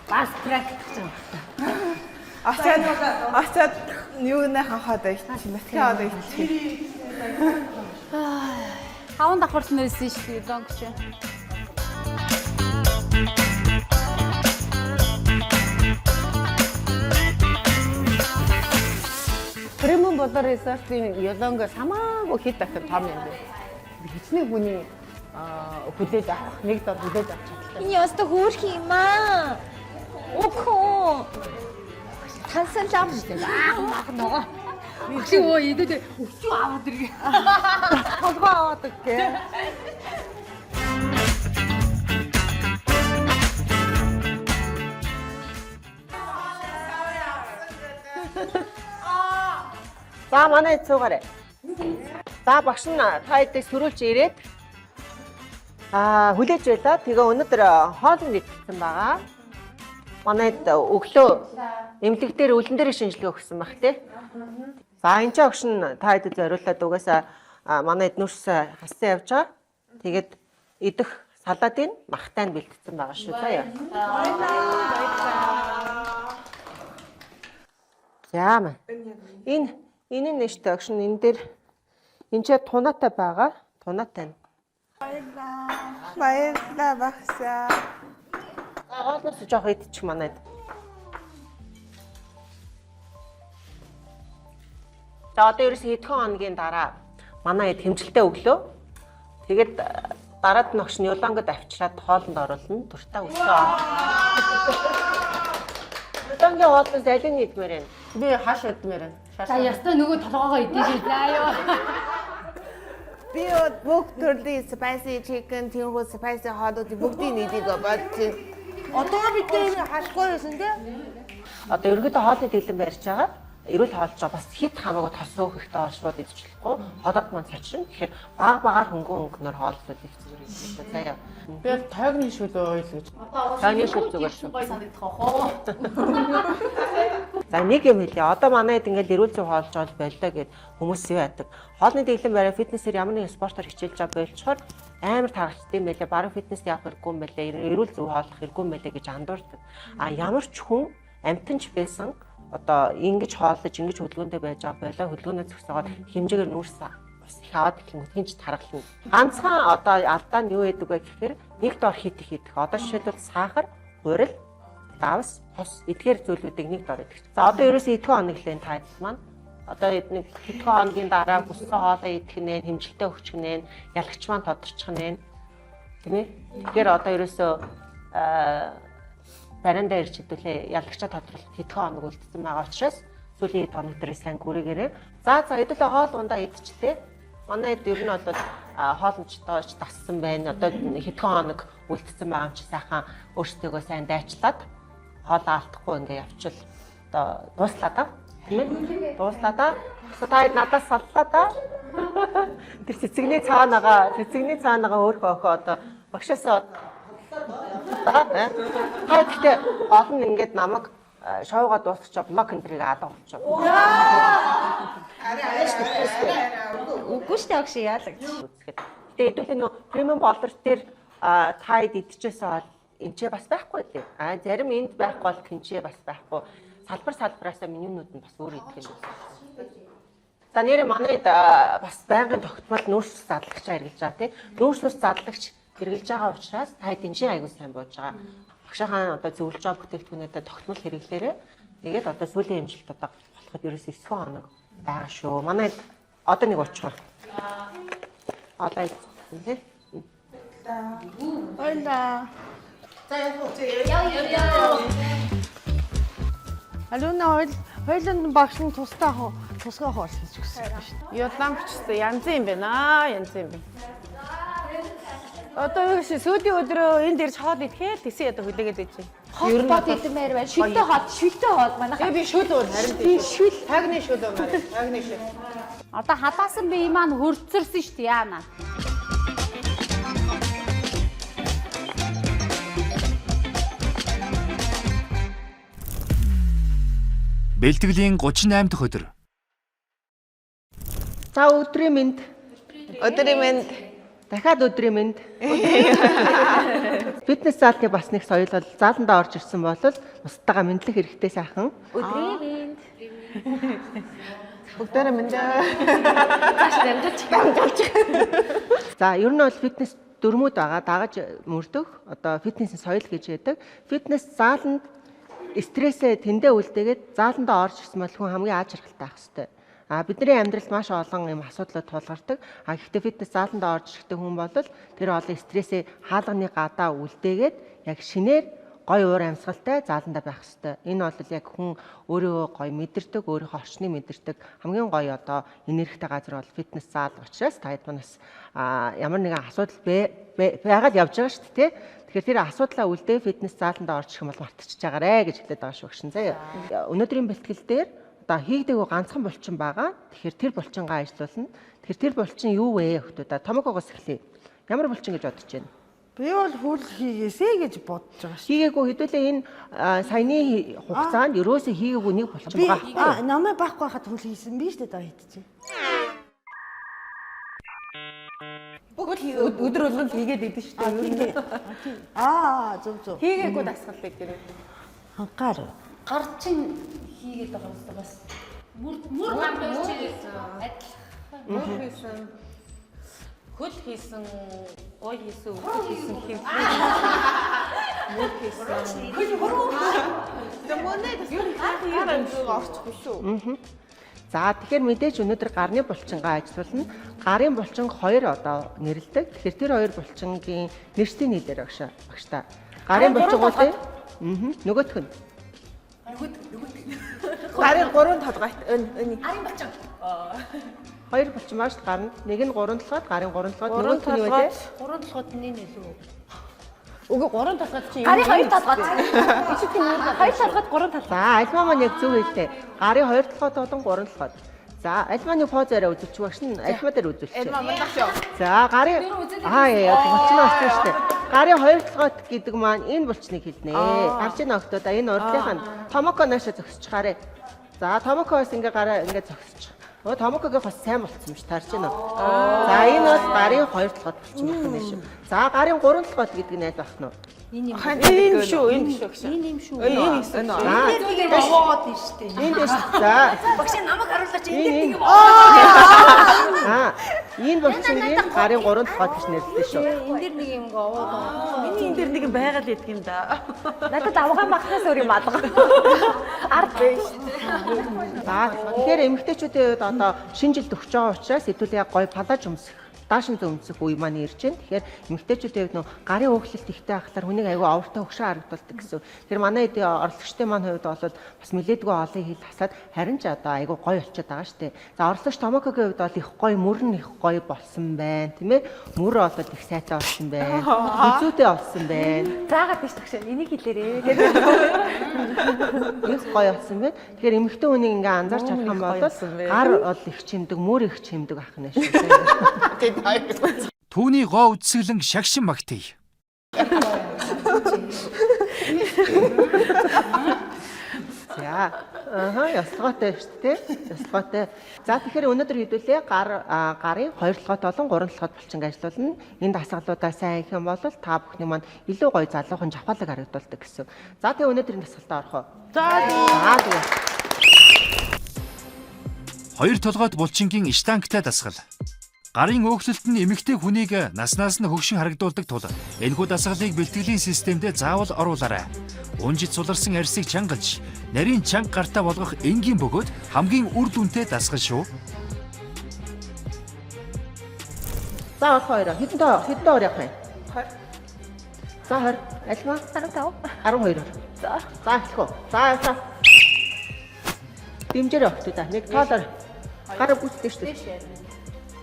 Бас практик юм. Очоод юу нэ хахаад байж математик аваад байж. 5 давхарт нь өссөн шүү дээ донгч. Кремон бодор ресурсын ёлонго самаагүй хэд дахин том юм бэ. Хичнээн хүний хүлээж авах нэг дор хүлээж авах чадaltaй. Энэ яста хөөрх юм аа. Окоо. Тансан лам шүү дээ. Аа нөгөө. Өчиг өө идэдээ өчиг аваад иргээ. Толгой аваад иргээ. За манай цуугаарай. За багш нь та хэдийг сөрүүлж ирээд хүлээж байлаа. Тэгээ өнөөдөр хоолнд идсэн байгаа. Манайд өглөө эмнэлэг дээр үлэн дээр шинжилгээ өгсөн баг тий. За энэ ч багш нь та хэдэд зориулаад угаасаа манайд нүрс хассан явж байгаа. Тэгээд идэх салаадын махтай нь бэлтгэсэн байгаа шүү заяа. Яа. Энэ нэштэй агш нь энэ дээр энэ ч тунаатай байгаа. Тунаатай нь. Баярлалаа багшаа. Хоолноос жоох идчих манайд. За одоо ерөөс хэдхэн хоногийн дараа манай хэмжилтээ өглөө. Тэгээд дараад нь огш нь Юлангод авчираад хоолнд оруулна. Туртаа өсөө. Юлангийн хоолноос алийг идмээр байна. Би хааш идмээр байна. За ястаа нөгөө толгоогоо идэж заа ёо. Би бүх төрлийн spicy chicken, тэнхүү spicy хоолууд бүгдийг нэдэг бодчих. Одоо бид энэ хашгүй байсан тий? Одоо ерөнхийдөө хоолны дэглэм барьж байгаа. Эрүүл хоолж байгаа бас хит хамаагүй тосоо хэрэгтэй хоолшууд идчихлэхгүй. Хоолод маань цачрын. Тэгэхээр багаар хөнгөнөр хоолцоод ихсэн. Заяа. Би тойгны шүлөө ойл гэж. Тойгны шүл зүгээр шүү. За нэг юм хэлээ. Одоо манайд ингээд эрүүл зүй хоолж байгаа боллоо гэд хүмүүс юу яадаг. Хоолны дэглэм бариа фитнесээр ямар нэгэн спортоор хичээлж байгаа болчоор амар таарчтай юм байлээ. Баруун фитнес явах хэрэггүй юм байлээ. Эрүүл зүй хооллох хэрэггүй юм байлээ гэж андуурдаг. А ямар ч хүн амтанч байсан одоо ингэж хооллож ингэж хөдөлгөөнтэй байж байгаа болоо хөдөлгөөнөө зөксөгөөд хэмжээгээр нүүрс бас их аваад их юм хинч таргална. Ганцхан одоо алдаа нь юу гэдэг вэ гэхээр нэг дор хит идэх. Одоо жишээлбэл сахар, гурил, давс, хос эдгээр зүйлүүдийг нэг дор идэх. За одоо ерөөсөө идэхэн хоног лэн тайд маань одоо нэг хэдхэн хоногийн дараа хүссэн хоолоо идэх нэ, хэмжилтээ өгчих нэ, ялагч маань тодорчих нэ. Тийм ээ. Тэгэхээр одоо ерөөсөө бариндаа ирж хэдүүлээ ялагчаа тодруулалт хэдхэн хоног үлдсэн байгаа учраас сүүлийн хэд хоног дээр сайн гүрэгээрээ. За хэдүүлээ хоол ундаа идчихтэй. Манайд ер нь бол хоолночтойч тассан байна. Одоо хэдхэн хоног үлдсэн байгаа юм чи сайхан өөрсдөө сайн дайчлаад хоолоо алдахгүй ингээ явчил одоо дууслаа да. Тийм ээ? Дууслаа да. Та надаас саллаа да. Тэр цэцэгний цаанаага өөрөө өхөө одоо багшаасаа гэхдээ олон ингээд намайг шоугаа дуусчих блок энтрийг аадаа болчих. Үгүй шүү дээ огш яалаг. Тэгээ хэдүүлээ нөө премиум болдор дээр тайд идчихсэн бол эмчээ бас байхгүй дээ. Зарим энд байхгүй бол тэнцээ бас байхгүй. Салбараасаа менюнууд нь бас өөр идэх юм. За нэрээ манайд бас байнгын тогтмол нүүрс задлагч хэрэгжилж байгаа тийм. Нүүрс задлагч хэрэгжилж байгаа учраас та тэнцээ аягүй сайн болж байгаа. Багшаахан одоо зөвлөж байгаа бүтээгдэхүүнүүдэд тогтмол хэрэглээрээ тэгээд одоо сүүлийн хэмжилт одоо болоход ерөөс 9 хоног байгаа шүү. Манайд одоо нэг очихоо. Одоо тийм. Ойла. За яа. Алуна хоёуланд багш нь тусгай хоолсож өгсөн шүү дээ. Юламчтай янз юм байна. Янз юм байна. Одоо сүүлийн өдрөө энд ирж хоол идэхээр тэсээ одоо хүлээгээд байж байна. Хоол бод идэмээр байна. Шүлтэй хоол манайхаа. Би шүл өөр харин тийм. Шүл тагны шүл өөр. Тагны шүл. Одоо хатаасан бие маань хөрцөрсөн шүү дээ яана. Бэлтгэлийн 38 дахь өдөр. За өдрийн мэнд. Өдрийн мэнд. Дахиад өдрийн мэнд. Фитнес заалны бас нэг соёл бол зааландаа орж ирсэн бол бусдаагаа мэдлэх хэрэгтэй сайхан. Өдрийн мэнд. Өдрийн мэнд. За ер нь бол фитнес дөрмүүд байгаа. Дагаж мөрдөх одоо фитнесийн соёл гэж яддаг. Фитнес зааланд стрессээ тэндээ үлдээгээд зааландаа орж ирсэн бол хүн хамгийн ааж харгалтай байх хэрэгтэй. Бидний амьдралд маш олон юм асуудлууд тулгардаг. Гэхдээ фитнес зааландаа орж ирэхдээ хүн бол тэр олон стрессээ хаалганы гадаа үлдээгээд яг шинээр гой уур амьсгалтай зааландаа байх хэрэгтэй. Энэ бол яг хүн өөрийгөө гой мэдэрдэг, өөрийнхөө орчныг мэдэрдэг хамгийн гой одоо энергитэй газар бол фитнес заал учраас та хэд манаас ямар нэгэн асуудал байгаад явж байгаа шүү дээ. Тэгэхээр тэр асуудлаа үлдээ фитнес зааландаа орж ирэх юм бол мартчихж байгаарэ гэж хэлээд байгаа шүү багшин заяа. Өнөөдрийн бэлтгэл дээр одоо хийгдэггүй ганцхан булчин байгаа. Тэгэхээр тэр булчингаа ажиллуулна. Тэгэхээр тэр булчин юу вэ хөлтөө? Томокогоос эхлэе. Ямар булчин гэж бодож байна? Би бол хөл хийгээсэй гэж бодож байгаа шүү. Хийгээгүй хэдүүлээ энэ саяны хугацаанд ерөөсөө хийгээгүй нэг булчин байгаа. Намайг байхгүй хахад хөл хийсэн би шүү дээ даа хийдэж. Өдөр болгон хийгээд идэв шүү дээ. Зөв. Хийгээгүй дасгал бид гэрээ. Ангаар. Гар чин хийгээд байгаа юм бас. Мөр гамдаж чийсэн. Адилхан. Мөр хийсэн. Хөл хийсэн, ой хийсэн, хөл хийсэн хэв. Мөр хийсэн. Хөл хөрөө. Тэмүнэ юу хараа орчихгүй шүү. За тэгэхээр мэдээж өнөөдөр гарны булчингаа ажиллуулна. Гарын булчин 2 одоо нэрлэдэг. Тэгэхээр тэр 2 булчингийн нэрсийн нийлэр багштай. Гарын булчингууд нөгөөх нь. Гарын 3 толгойт өн. Гарын булчин. 2 булчин маш гарна. Нэг нь 3 толгойд, гарын 3 толгойд, нөгөөх нь юу вэ? 3 толгойд нь нэлээ. Үгүй 3 толгойд чи Гарын 2 толгойд. Ишүүтийн 2 толгойд 3 толгойд. За альма маань яг зөв хэллээ. Гарын 2 толгойд болон 3 толгойд. За альманы поз арай үзүүлчих багшин альма дээр үзүүлчих. Альма мандах шүү. За гарын булчин очсон шүү дээ. Гарын 2 толгойд гэдэг маань энэ булчныг хэлнэ. Гарч ийн октода энэ урдлынх нь томоко наашаа зогсчихаарэ. За томокоос ингээ гараа ингээ зогсчих. Томокогийн бас сайн болцсон юм ш таарч байна уу? За энэ бол гарын 2 толгойд болчихсон байна шүү. За гарын 3 толгойд гэдэг нь аль байх нь вэ? Энэ юм шүү, энэ шүү гэсэн. Энэ юм шүү. Энэ гэсэн. Энэ богоод нь шүү дээ. Энэ дэш. За. Багш намайг харуулаач энэ нэг юм. Энэ булчингийн гарын 3 толгойд гэж нэрлэдэг шүү. Энэ дэр нэг юм говоод. Миний энэ дэр нэг байгаад идэх юм да. Надад авгаан махнаас өөр юм алга. Ард биш. За тэгэхээр эмэгтэйчүүдийн хувьд одоо шинэ жилд өгч байгаа учраас хэдүүл яг гоё палаж өмсөх даашин зөмсөх үе маань ирж байна. Тэгэхээр эмэгтэйчүүдийн хувьд гарын өөхлөлт ихтэй байхлаар хүнийг аягүй овртой өгшөө харагдуулдаг гэсэн. Тэр манай орлогчтой маань хувьд бол бас нэлээдгүй олон хил хасаад харин ч одоо аягүй гоё болчиход байгаа шүү дээ. За орлогч Томокогийн хувьд бол их гоё мөрн их гоё болсон байна, тийм ээ. Мөр бол их сайтай болсон байна. Үзүүтэй болсон байна. Заагаад биш тагшаа энийг хэлээрээ. Их гоё болсон байна. Тэгэхээр эмэгтэй хүнийг ингээ анзаарч харах юм бол гар бол их чимдэг, мөр их чимдэг ах нь шүү. Түүний гоо үдсгэлэн шагшин магтъя. За, ясгоотой шүү дээ. Ясгоотой. За тэгэхээр өнөөдөр хэдүүлээ гарын 2 толгойд болон 3 толгойд булчин ажиллуулна. Энэ дасгалуудаа сайн их юм бол та бүхний маань илүү гоё залуухан жавхалаг харагдуулдаг гэсэн. За тэгээ өнөөдрийн дасгалтаа орох уу? За тэгээ. 2 толгойд булчингийн штангтай дасгал. Гарын өөхлөлт нь эмэгтэй хүнийг наснаас нь хөгшин харагдуулдаг тул энэхүү дасгалыг бэлтгэлийн системдээ заавал оруулаарай. Унжид суларсан арьсыг чангалж, нарийн чанга гартаа болгох энгийн бөгөөд хамгийн үр дүнтэй дасгал шүү. За 2 хэдэн доор явах вэ? 20. За 20. Альма 15. 12. За эхлэх үү? За. Дэмжээр өгч та. Нэг тоолоор гараа бүтдээ шүү дээ.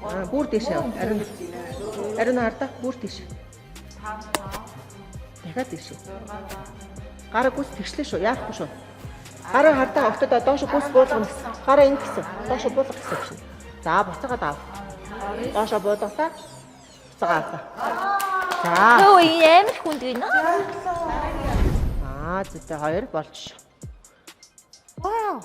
Бүр тийш яв. Ариун хардаа бүр тийш. 5. Дахиад тийш. Гараа гүс тэгшлээ шүү. Яахгүй шүү. Гараа хардаа октодоо доош гүс буулгана. Гараа ингэ гэсэн. Доош буулгах гэсэн. За буцаагаад аав. Доош буулгахтаа. Буцаагаад. За. Нөө ийм хүнд гинэ. Зөтэй 2 болж. Вау.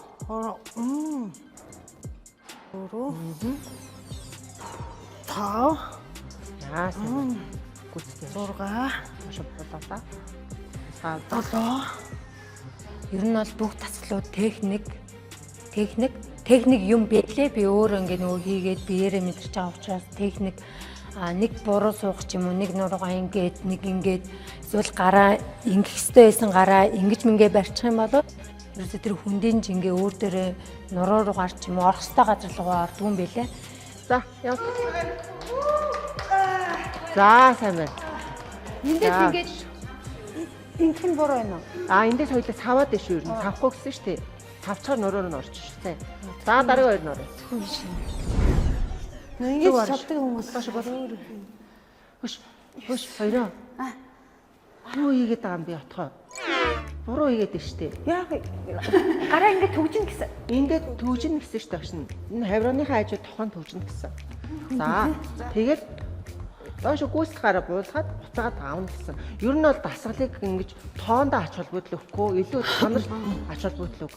5 Яа. Гүцтэй. 6 Маш болоо. Саад 7 Ер нь бол бүх тасгалууд техник юм бэлээ. Би өөрөө ингээ нөгөө хийгээд биеэрээ мэдэрч байгаа учраас техник нэг буруу суух ч юм уу, нэг нуруугаа ингээд, нэг ингээд эсвэл гараа ингэх ёстой байсан гараа ингэж мингээ барьчих юм бол ерөөсөө тэр хүндийн жингээ өөр дээрээ нуруу руу гарч юм уу, орох ёстой газар руу ордгүй юм бэлээ. За, яа. За, сайн байна. Эндээс ингээд ингэх нь буруу байна уу? Эндээс хоёлаа цаваад дэш юу? Цавхгүй гэсэн шүү дээ. Цавчгаар нуруур нь орж шээ. За, дараагийн хоёр нуруу. Ингэж чаддаг хүмүүс маш болоо. Хөш хоёроо. Юу хийгээд байгаа юм бэ отхоо? Буруу хийгээд байна штэ. Яах вэ? Гараа ингэ төгжин гэсэн. Эндээ төгжин гэсэн штэ очно. Энэ хаврооныхаа хажууд тохон төгжин гэсэн. За, тэгээд доош гүйцэтгэх гараа буулгаад буцаагаад аавна гэсэн. Ер нь бол дасгалыг ингэж тоондоо ач холбогдол өгөхгүй, илүү чанар ач холбогдол өг.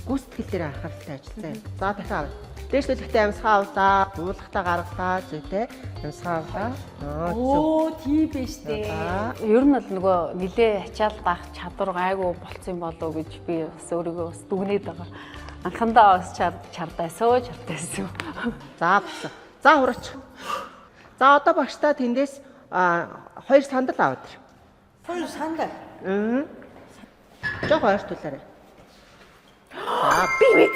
Гүйцэтгэл дээр анхааралтай ажиллая. За, дахиад дээшлүүлэхдээ амьсгаа авлаа, буулгахтаа гаргалаа зүйтэй амьсгаа авлаа. Оо, тийм биш дээ. Ер нь бол нөгөө нилээ ачаал даах чадвар гайгүй болцсон юм болоо гэж би бас өөрийгөө бас дүгнээд байгаа. Анхандаа бас чардайсоо. За, болсон. За, хураач. За, одоо багштай тэндээс 2 сандал аваад ир. 2 сандал. Жог ойртуулаарай. Би мэд.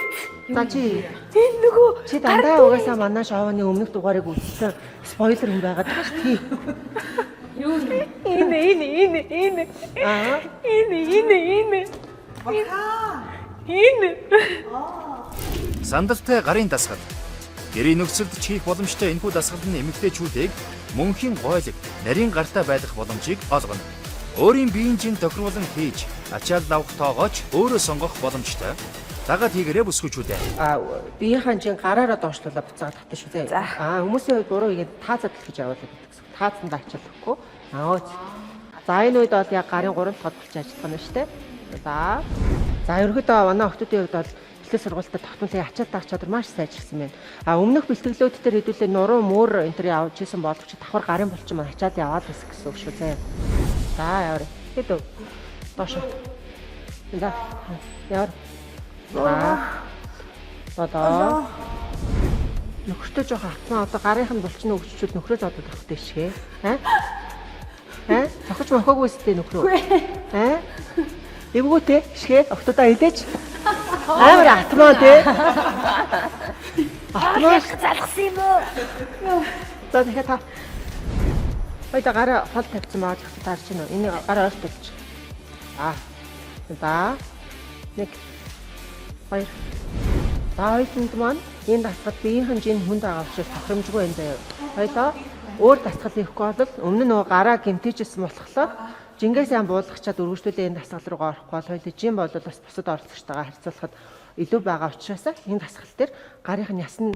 За чи энэ нөгөө чи дандаа угаасаа манай шоуны өмнөх дугаарыг үзсэн спойлер хүн байгаад байгаа шүү дээ. Юу нэ? Энэ. Сандалтай гарын дасгал. Гэрийн нөхцөлд хийх боломжтой энэхүү дасгал нь эмэгтэйчүүдийг мөнхийн гойлог, нарийн гартаа байлгах боломжийг олгоно. Өөрийн биеийн чин тохируулан хийж, ачаал авах тоогооч өөрөө сонгох боломжтой. Дагаад хийгээрээ бүсгүүчүүдээ. Биеийн чин гараараа доошлуулаад буцаад татна шүү дээ. Хүмүүсийн хувьд буруу игээд таацаад гэж явуулаад байдаг гэсэн. Таацанд ачаал өгөхгүй. За энэ үед бол яг гарын 3 дахь болж ажиллах нь шүү дээ. За ерөнхийдөө манай охтуудын хувьд бол эхлэл сургуультай тогтмолын ачаал даах чадвар маш сайжирсан байна. Өмнөх бэлтгэлүүд дээр хэдүүлээ нуруу муур энэ төр явж исэн боловч давхар гарын булчин маань ачаал яваад байсан гэсэн үг шүү дээ. За яваа. Хэд өв. Доош. За яваа. Одоо нөхөртөө жоох автсан одоо гарынх нь булчин өгччүүд нөхрөө зодод авахтай шигэ. Зохиж мохоогүй сте нөхрөө. Эвгүүтэй шигэ октодоо идэж. Амар атмаа тий. Атмаа залгсан юм уу? За дахиад та. Хоёул гараа хол тавьсан маа гэж таарч байна. Энэ гараа ойртуулж. За. 1 2. За хоёуланд маань энэ дасгал биеийн хэмжээний хүнд байгаа учраас тохиромжгүй юм даа. Хоёлоо өөр дасгал хийхгүй бол өмнө нь нөгөө гараа гэмтээжсэн болохоор жингээ сайн буулгачаад өргөжлүүлээ энэ дасгал руугаа орохгүй бол хоёул жин бол бас бусад оролцогчтойгоо харьцуулахад илүү байгаа учраас энэ дасгал дээр гарын яс нь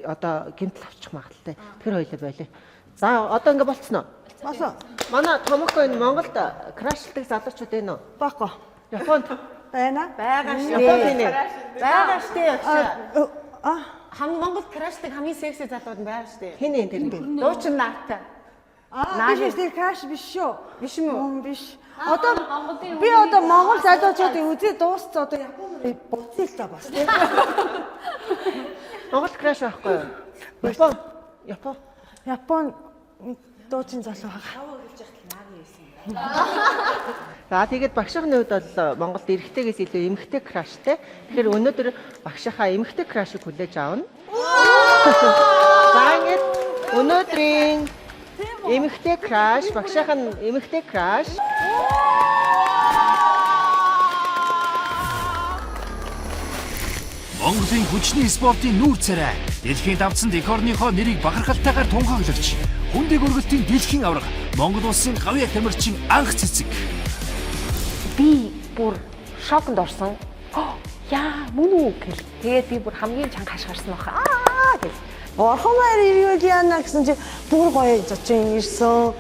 одоо гэмтэл авчих магадaltaй. Тэр хоёул байлаа. За одоо ингэ болцсон уу? Болсон. Манай Томоко энэ Монголд крашлдаг залуучууд байна уу? Баггүй. Японд байна. Байгаа шүү. Японд байна. Байгаа шүү. Монголд крашлдаг хамгийн секси залууд байгаа шүү. Хин энэ тэр. Дуучин наатай. Биш тэр краш биш шүү. Биш юм уу? Биш. Одоо би одоо Монгол залуучуудын үзээ дууссан одоо Японд буцъя л та бас тийм. Монгол краш байхгүй юу? Япон дуучин залуу байгаа. За тэгээд багшийнхны хувьд бол Монголд эрэгтэйгээс илүү эмэгтэй краштэй. Тэгэхээр өнөөдөр багшийнхаа эмэгтэй крашыг хүлээж авна. За ингээд өнөөдрийн эмэгтэй краш, багшийнх нь эмэгтэй краш. Монголын хүчний спортын нүүр царай. Дэлхийн давцсан рекордныхоо нэрийг бахархалтайгаар тунхаглагч. Хүндэг өргөлтийн дэлхийн авраг. Монгол улсын гавьяа тамирчин анх цэцэг. Би бүр шоконд орсон. Яа, мөн үү гэл. Тэгээд би бүр хамгийн чанга хашгирсан баха. Гэл. Орхомоор ирвэл яана гэсэн чи бүр гоё зочин ирсэн.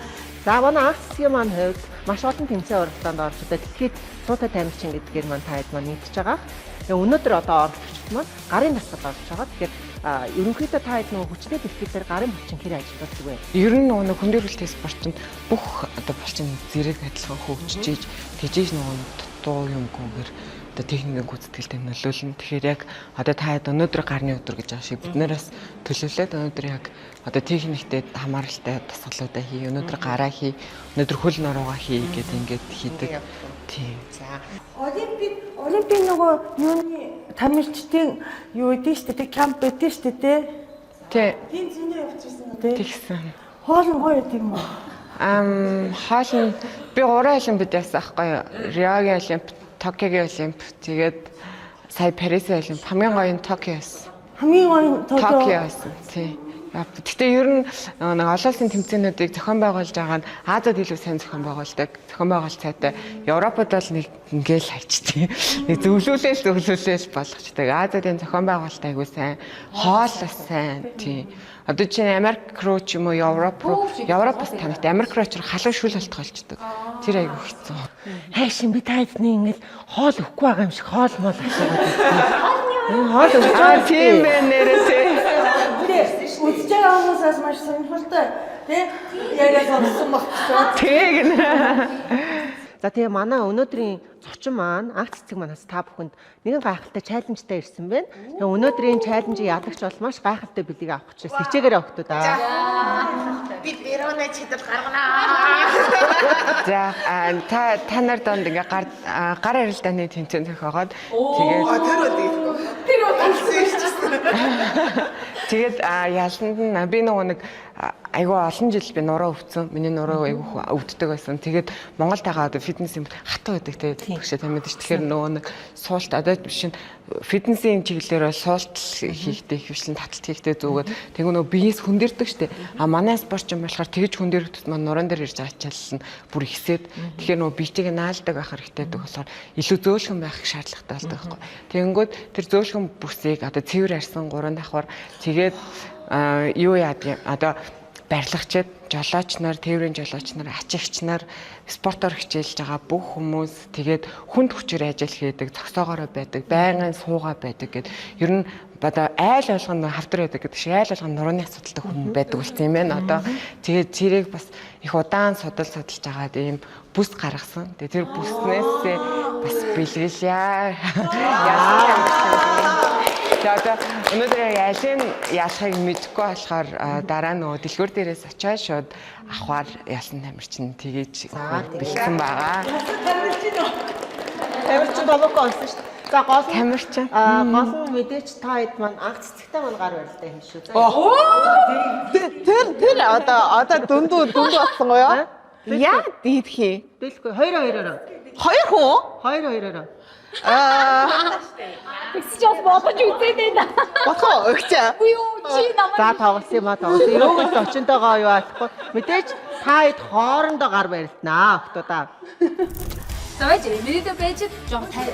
За манай анх цэцгийн маань хувьд маш олон тэмцээн уралдаанд орж удаа дэлхийд суутай тамирчин гэдгээр маань таад маань нэгдэж байгаа. Тэгээ өнөөдөр одоо оролцогчд маань гарын дасгал орж байгаа. Тэгэхээр ерөнхийдөө та хэд нөгөө хүчтэй бэлтгэл дээр гарын булчин хэрэг ажилладаг вэ? Ер нь нөгөө хүндрэлтэй спортод бүх одоо булчин зэрэг адилхан хөгжиж тэжээж нөгөө дутуу юмгүйгээр одоо техникийн гүйцэтгэлтэй нөлөөлнө. Тэгэхээр яг одоо та хэд өнөөдөр гарны өдөр гэж байгаа шиг биднээс төлөвлөлээд өнөөдөр яг одоо техниктэй хамааралтай дасгалуудаа хий, өнөөдөр гараа хий, өнөөдөр хөл нуруугаа хий гэдэг ингээд хийдэг. Тийм. За. Олимпийн нөгөө юуны тамирчдын юу идэв штэ тэг камп идэв штэ тий. Тийм зэний явчихсан тий. Тэгсэн. Хоол нь гоё юм уу? Хоол нь би 3 олимпиад яасан аахгүй юу? Риогийн олимп, Токиогийн олимп, тэгээд сая Парисын олимп, хамгийн гоё нь Токио байсан. Хамгийн гоё нь Токио байсан. Тий. Гэхдээ ер нь нэг олон улсын тэмцээнүүдийг зохион байгуулж байгаа нь Азиад илүү сайн зохион байгуулдаг. Зохион байгуулалт цайтай. Европод бол нэг ингээл хайчдаг. Нэг зөвлөлөөл болгочдаг. Азиадын зохион байгуулалт айгүй сайн. Хоол бас сайн. Тий. Одоо чинь Америк руу ч юм уу Европоос танигт Америк руу ч халуун шүл болтох болчдөг. Тэр айгүй хэцүү. Хайшин би та эзний ингээд хоол өгөхгүй байгаа юм шиг хоол мол асуугаад байна. Хоол өгч тийм бэ нэрээ тий. Үзэж байгаа хүмүүсээс маш сонирхолтой тий. Яг сонсон багчаа. Тэг нэ. За тэгээ манай өнөөдрийн зочин маань анх цэцэг манаас та бүхэнд нэгэн гайхалтай чаленжтай ирсэн байна. Тэгээ өнөөдрийн чаленжийг ялагч бол маш гайхалтай билег авах учраас хичээгээрэй охтууд аа. Би Верона чидэл гаргана. За та нар донд ингээ гар арилдааны тэмцээн зохиогоод тэгээд тэр үлсэн ирчихсэн. Тэгээд ялсанд нь би нэг айгүй олон жил би нуруу өвцөн. Миний нуруу айгүй өвддөг байсан. Тэгээд Монголд байгаа одоо фитнесийн хатуу байдаг те төгшөө тамид ш. Тэгэхээр нөгөө нэг суулт одоо биш нь фитнесийн чиглэлээр суулт хийхдээ хөвшлэн таталт хийхдээ зүгээд тэгвэл нөгөө биеэс хүндэрдэг штэ. Манай спортчин болохоор тэгж хүндэрэгдэт маань нуран дээр ирж ачаалсан бүр ихсээд тэгэхээр нөгөө биетийг наалдаг байх хэрэгтэй гэдэг болохоор илүү зөөлхөн байх шаардлагатай болдог байхгүй. Тэгэнгүүт тэр зөөлхөн бүсийг одоо цэвэр арьсан 3 давхар тэгээд юу яадаг одоо барилгачид, жолооч нар, тээврийн жолооч нар, ачигч нар, спортоор хичээлж байгаа бүх хүмүүс тэгээд хүнд хүчээр ажил хийдэг, зогсоогоороо байдаг, байнгын суугаа байдаг гэд ер нь одоо айл болгоно хавдар байдаг гэдэг шиг айл болгоно нурууны асуудалтай хүмүүс байдаг болсон юм байна. Одоо тэгээд зэрэг бас их удаан судалж байгаа ийм бүс гаргасан. Тэгээд тэр бүснээсээ бас бэлгэлье. Тэгээд өнөөдөр яалын яалахыг мэдэхгүй болохоор дараа нөгөө дэлгүүр дээрээс очиад шууд авахар ялсан тамирчин тгийж бэлдсэн байгаа. Тамирчин болоогүй онсон шүү дээ. За гол тамирчин. Гол нь мэдээч та хэд маань анх цэцэгтэй маань гар барилтаа юм шүү. Тэр одоо дүндүү болсон гоё. Яа дийдхий. Дэлгүй 2-2-ороо. 2 хүн? 2-2-ороо. Тэгсч бас бодож үзээд байна. Бохоо өгчээ. Үгүй юу чи намайг. За тоглосон юм аа тоглосон. Юу гэж очинтойгоо юу аахгүй. Мэдээж та хэд хоорондоо гар барилтнаа охтуудаа. Завж эмэридэ байж жоо тайв.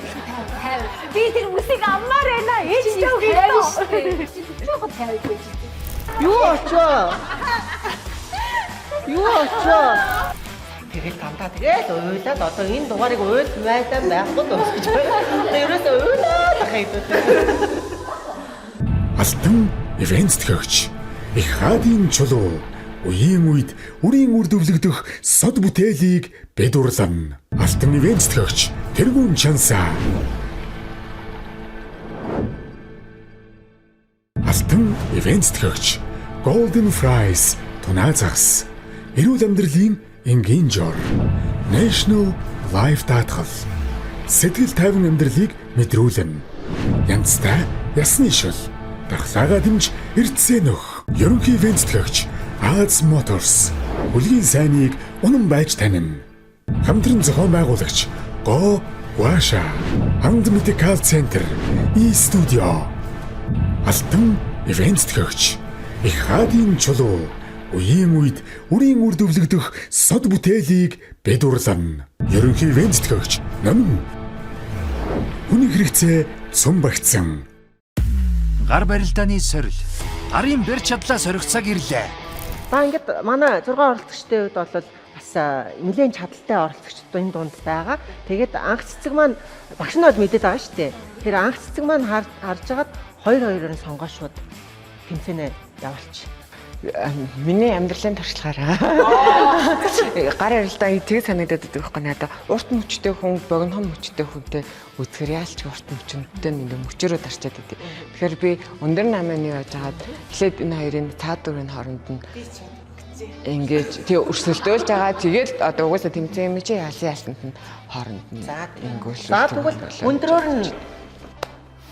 Би тэр үсийг аммаар байна. Ээж төв гэдэг. Жоо тайв гэж. Юу очоо? Юу очоо? Тэрийг дандаа тэгээд уйлаад одоо энэ дугаарыг уйл байлаа байхгүй дуусчих байна. Ерөөсөө уйлаад хайдаг. Алтан ивент төгч их хадын чулуу үеийн үед үрийн үр дүвлэгдэх сод бүтээлийг бэдурлан. Алтан ивент төгч тэргүүн чансаа. Алтан ивент төгч Golden Fries тунаа загас. Эрүүл амьдралын энгийн жор. National Life даатгал. Сэтгэл тайван амьдралыг мэдрүүлнэ. Янзтай ясны шил. Дархлаагаа дэмж эрдсээ нөх. Ерөнхий ивент төгч Az Motors. Хүлгийн сайныг унан байж танина. Хамтран зохион байгуулагч Go Washa. Анд Medical Center. E-Studio. Алтан ивент төгч их хадын чулуу. Үеийн үед үрийн үр дүвлэгдэх сод бүтээлийг бэдурлан. Ерөнхий ивент төгч номин. Хүний хэрэгцээ цум багцсан. Гар барилдааны сорил. Гарын бэр чадлаа соригцааг ирлээ. За ингээд манай 6 оролцогчдын хувьд бол бас нэлээд чадaltaй оролцогчдын дунд байгаа. Тэгээд анх цэцэг маань багш нь бол мэдээд байгаа шүү дээ. Тэр анх цэцэг маань харж хагаад 2-2-оор сонгоо шууд тэмцээнэ явуулчих. Миний амьдралын туршлагаараа гар ярилдаа тийг санагдаад байдаг байхгүй надаа. Урт мөчтэй хүн, богинохон мөчтэй хүнтэй үзэхээр яалч урт мөчнөдтэй ингээ мөчөөрөө дарчаад идэв. Тэгэхээр би өндөр намын яаж хагаад эхлээд энэ хоёрын цаад дөрвийн хооронд нь ингээд тий өрсөлдөөлж байгаа. Тэгээд одоо угаасаа тэмцээн юм чи яалсанд нь хооронд нь ингүүл. За тэгвэл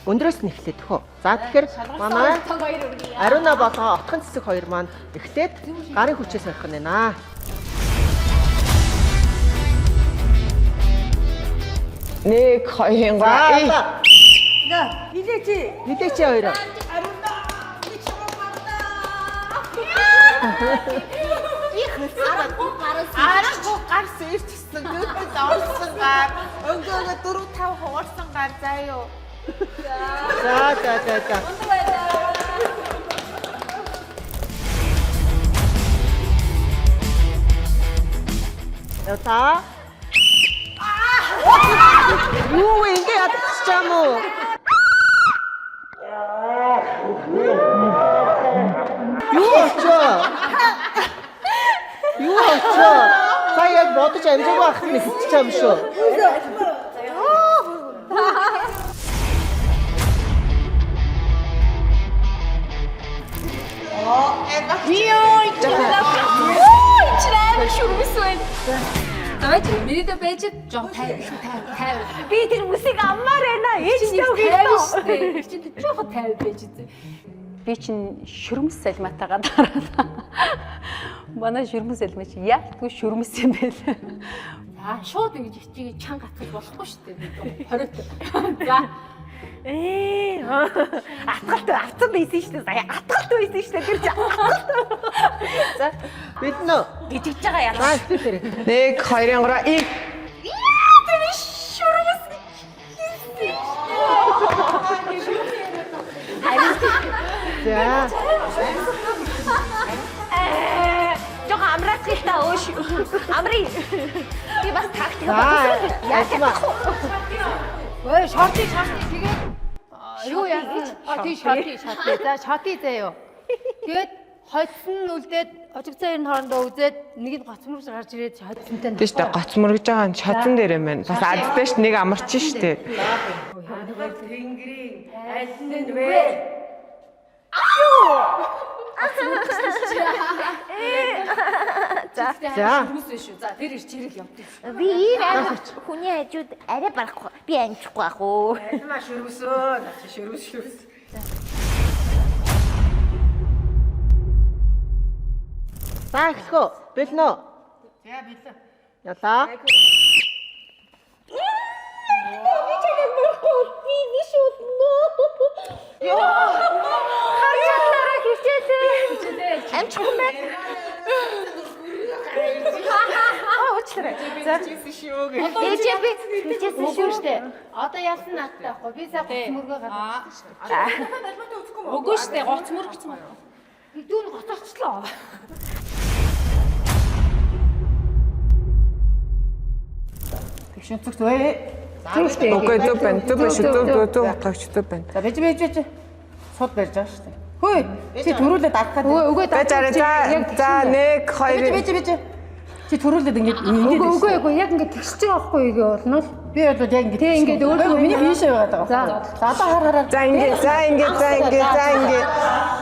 өндрөөс нь эхлэх хөө. За тэгэхээр манай Ариуна болон отхон цэцэг хоёр маань эхлээд гарын хүчээс сорих нь байна. Нэг хоёрын гоо. Хилээч хоёроо. Арахгүй гарс ирчихсэн. Дүүтэд орсон гар. Өнгөөгөө 4-5 хугарсан гар заа юу. За. Ята. Юу ингэ ядчих юм уу? Юу очоо? Сая бодож амжаагүй ах нь хэлчих юм шүү. Миний байж жоо тайв. Би тэр үсийг аммаар байна. Ээжтэй өгөө. Чи жоохон тайв байж дээ. Би чинь шүрмэс салматагаа дараад. Манай шүрмэс салмаа чи яалтгүй шүрмэс юм байл. За шууд ингэж ичиг чанга атгах болохгүй шүү дээ. Хориот. За. Атгалт авсан байсан шүү дээ. Сая атгалт байсан шүү дээ. Тэр чи атгалт. За бид нөө гिचж байгаа яа. Нэг хоёрын гурав и. Тэр шүрмэс. За. Жог амрах хэрэгтэй өөш. Амри. Би бас тактик бодсон. Яа. 왜 셔티 тэгээд юу яасан? Тий 셔티. За 셔티 заяо. Тэгээд хоцсон үлдээд ожигцаа ирэн хоорондоо үзээд нэг нь гоцморж гарч ирээд хоцсонтой. Тийш та гоцморгож байгаа нь шатсан дээр юм байна. Бас адтай ш нэг амарч штэ. Тэнгэрийн аль нь вэ? За. За тэр ирч хэрэг явдаг. Би ийм хүний хажууд арай барахгүй. Би амжихгүй ах уу. Алма шүрвсөө, наач шүрвс. За эхлэхөө. Бэлнэ. За бэлээ. Ялаа. Би шүтнөө. Яа. Хачаалаа хичээлээ. Амжихгүй байна. За чийсэн шүү гэ. Би чийсэн шүү штэ. Одоо ялсан наадтай байхгүй. Би сая гоцмөргөө гадаад шүү. Үгүй штэ гоцмөргөцсөн байна. Дүүн гоцолчлоо. Тэгшин цогт вэ? Окей, төв байна. Төв утгаач төв байна. За бэж. Сууд барьж байгаа штэ. Хөөе. Чи төрүүлээд авах гэдэг. Үгүй за нэг хоёр. Бэж. Чи төрүүлээд ингэж үгүй яг ингэ тэгсэж байгаа байхгүй юу болно л. Би одоо яг ингэ тэг ингэ өөрөө миний хийшээ байгаа даа. За одоо хараа. За ингэ.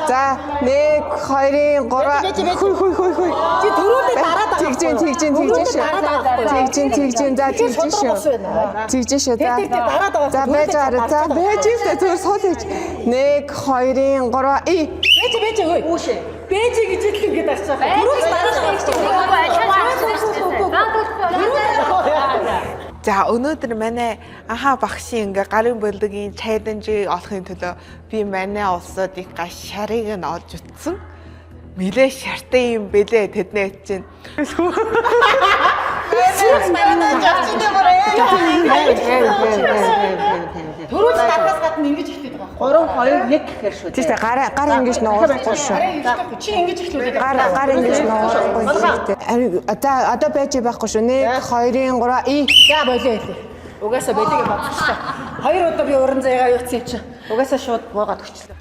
За нэг хоёрын гурав. Хүй. Чи төрүүлээд дараад байгаа. Тэгж шүү. Тэгж шүү. За байж байгаа. За байж шүү. Тэр суулж. Нэг хоёрын гурав. И. Бэж өөй. Үүшээ. Бэж гэж хэлдэг ингээд арчаа. Төрүүлээд дараад байгаа. За өнөөдөр манай анхаа багшийн ингээ гарын бөлдөгийн чаленжийг олохын төлөө би манай улсуудын шарыг нь олж утсан. Нилээ шартай юм бэлээ тэднээ чинь. Төрүүлж татгаас гадна ингэж ихтэй байгаа. 3 2 1 гэхээр шүү. Тийш гар ингэж ногохгүй шүү. Чи ингэж ихлүүлээд гар ингэж ногохгүй шүү. Одоо байж байхгүй шүү. 1 2 3 и. За болоо хэлээ. Угаасаа бэлэгээ бодчихлоо. 2 удаа би уран зайгаа юуцсан юм чи. Угаасаа шууд буугаад өгчлөө.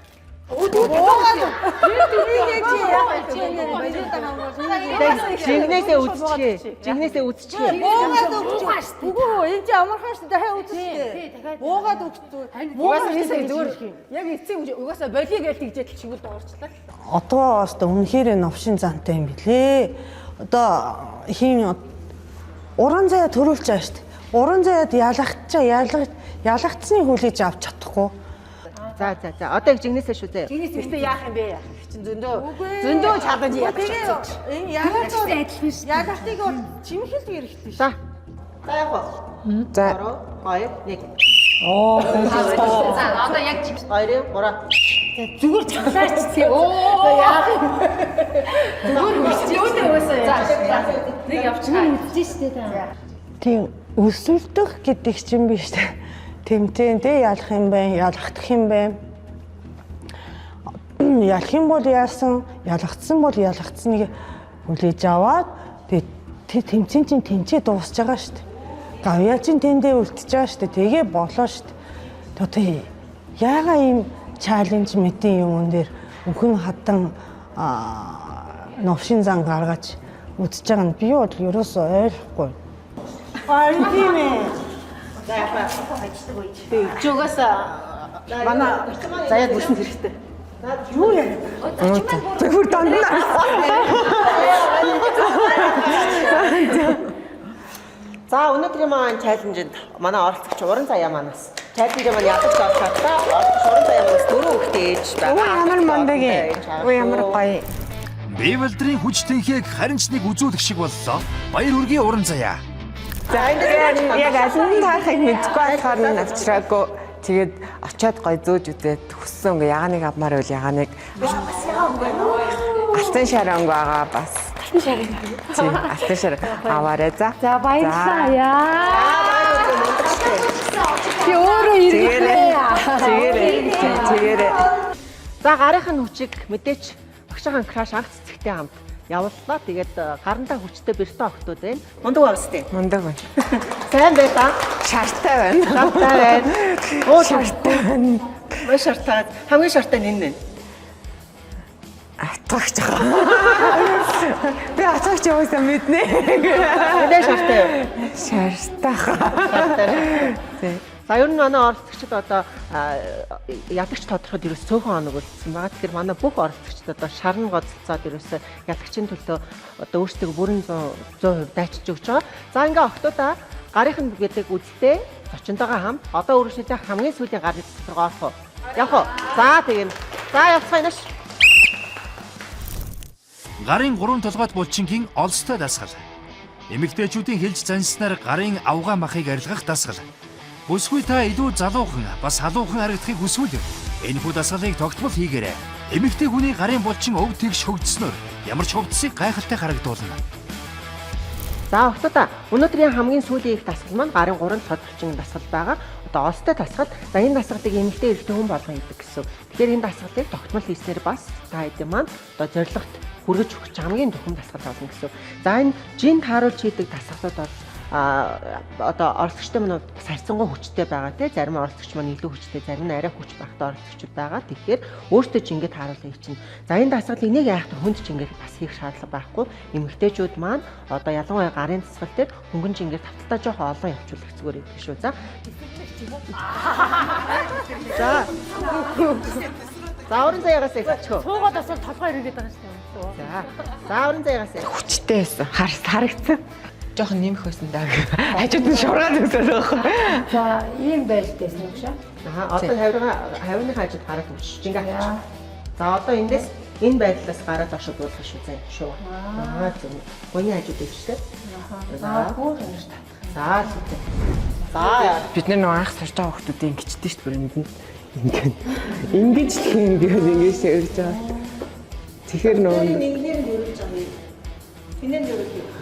Жигнэсээ үзчихээ. Жигнэсээ үзчихээ. Буугаад өгч. Үгүй энэ чи амархан шүү дахиад үзчихээ. Буугаад өгч. Буугаад зүгээр. Яг эцэг угаасаа болиё гэж тэгжэл чигүүл дуурчлаа. Одоо бас үнэхээр новшин зантай юм билээ. Одоо хин уран заяа төрүүлж байгаа шүү дээ. Уран заяад ялагдсны хүлээж авч чадахгүй. За. Одоо их жигнэсээ шүү дээ. Жигнэс ихтэй яах юм бэ? Чин зөндөө чадаж ядчих. Энэ ялгартыг адилхан шүү. Ялгартыг бол чимхэлд хэрэгтэй шүү. За яг ба. За 2 1. Оо. За одоо яг 2 3. Зүгээр чаглаач тий. Оо яах юм. Зүгээр үсчихдээ өсөө. За нэг явчихаа. Үзэж штэ та. Тийм өсөлдөх гэдэг чинь биш үү? Тэмцэн тэ ялах юм байна, ялгах юм байна. Ялах юм бол яасан, ялгагдсан бол ялгагдсныг хүлээж аваад тэгээ тэмцэн чинь тэнцээ дуусж байгаа шүү дээ. Гавьяа чинь тэндээ үлдчихэж байгаа шүү дээ. Тэгээ болоо шүү дээ. Тэгээ яага ийм чаленж мэдээ юм дээр өхөн хадан новшин зан гаргаж үзэж байгаа нь би бол ерөөсөө ойлгохгүй. Тийм ээ. За япаа. Жогоос манай заяад бүсэнд хэрэгтэй. Юу яа? Зөвхөн дандаа. За өнөөдрийн маань чаленжинд манай оролцогч уран заяа манаас чаленжийг маань ядаж авчихлаа. Оролцогч уран заяа манаас 4 хүүхдээ ээж байгаа. Өө ямар мундаг ээ. Өө ямар гоё. Бивэлдрийн хүч тэнхийг харин ч нэг үзүүлэх шиг боллоо. Баяр хүргэе уран заяа. За энэ яг алин таахыг мэдгүй болохоор нь авчраагүй. Тэгээд очиод гой зөөж үзээд хүссэн ингээ яганыг авмаар байл яганыг алтан шаранг байгаа бас. Алтан шаран. Тийм алтан шар аваарай за. За баярлалаа яа. Би өөрөө ирээ. Тэгээрээ. За гарынхын хүчийг мэдээч багшийн краш анх цэцэгтэй хамт явууллаа. Тэгээд гарантаа хүчтэй бэртэ охтууд байна. Мундаг австай. Мундаг байна. Сайн байлаа. Шартай байна. Шартай байна. Оо шартай байна. Мөн шартай. Хамгийн шартай нь энэ. Атгаач байгаа. Би атгаач яваасаа мэднэ. Мэдээ шартай. Шартай. Тий. За ер нь манай оролцогчид одоо ялагч тодорхойд ерөөс цөөхөн оног үлдсэн байгаа. Тэгэхээр манай бүх оролцогчид одоо шарн гоцолцоод ерөөс ялагчийн төлөө одоо өөрсдөө бүрэн 100% дайчилж өгч байгаа. За ингээ охтуудаа гарынхан гэдэг үедээ зочинтойгоо хамт одоо өөрөөсөө хамгийн сүүлийн гарын дотор орох уу? Явах уу? За тийм. За явцгаая нэш. Гарын 3 толгойд булчингийн олстой дасгал. Эмэгтэйчүүдийн хэлж занснаар гарын авгаа махыг арилгах дасгал. Бүсгүй та илүү залуухан бас халуухан харагдахыг хүсвэл энэхүү дасгалыг тогтмол хийгээрэй. Эмэгтэй хүний гарын булчин өв тэгш хөгжснөөр ямар ч хувцсыг гайхалтай харагдуулна. За охтуудаа өнөөдрийн хамгийн сүүлийн их дасгал маань гарын 3 толгойд булчин дасгал байгаа. Одоо олстой дасгал. За энэ дасгалыг эмэгтэй эрэгтэй хүн болгон хийдэг гэсэн. Тэгэхээр энэ дасгалыг тогтмол хийснээр бас та хэдийн маань одоо зорилгот хүргэж өгч хамгийн тухайн дасгал болно гэсэн. За энэ жин тааруулж хийдэг дасгалууд бол одоо оролцогчтой маань бас харьцангуй хүчтэй байгаа те зарим оролцогч маань илүү хүчтэй зарим нь арай хүч багтаа оролцогчуд байгаа. Тэгэхээр өөртөө ч ингэж харуулъя чинь. За энэ дасгалыг нэг яахт хүнд ч ингэж бас хийх шаардлага байхгүй. Эмэгтэйчүүд маань одоо ялангуяа гарын дасгал дээр хөнгөн ч ингэж тавталтаа жоохон олон явуулах зүгээр байдаг шүү. За. За уран заяагаас эхэлчихв. Цуугаад бас толгой ирээд байгаа шүү дээ. За уран заяагаас хүчтэй байсан. Харагдсан. Жохон нэмэх байсан даа. Хажууд нь шургаад өгсөн байхгүй. За ийм байлтайсэн юм шиг. Одоо хавирны хажууд гараад өчж ингээ. За одоо эндээс энэ байдлаас гараад оршиж болох шүү зэ шүү. Зөв. Гоёны хажууд өвчлээ. За бүр энэ шүү. За бид нар нэг анх сурч байгаа хүмүүсд ингэчтэй шүү дээ. Ингэж тийм ингэж ширж байгаа. Тэгэхээр нөгөө нэгнээр нь өрүүлж байгаа юм. Хинэн өрүүлж.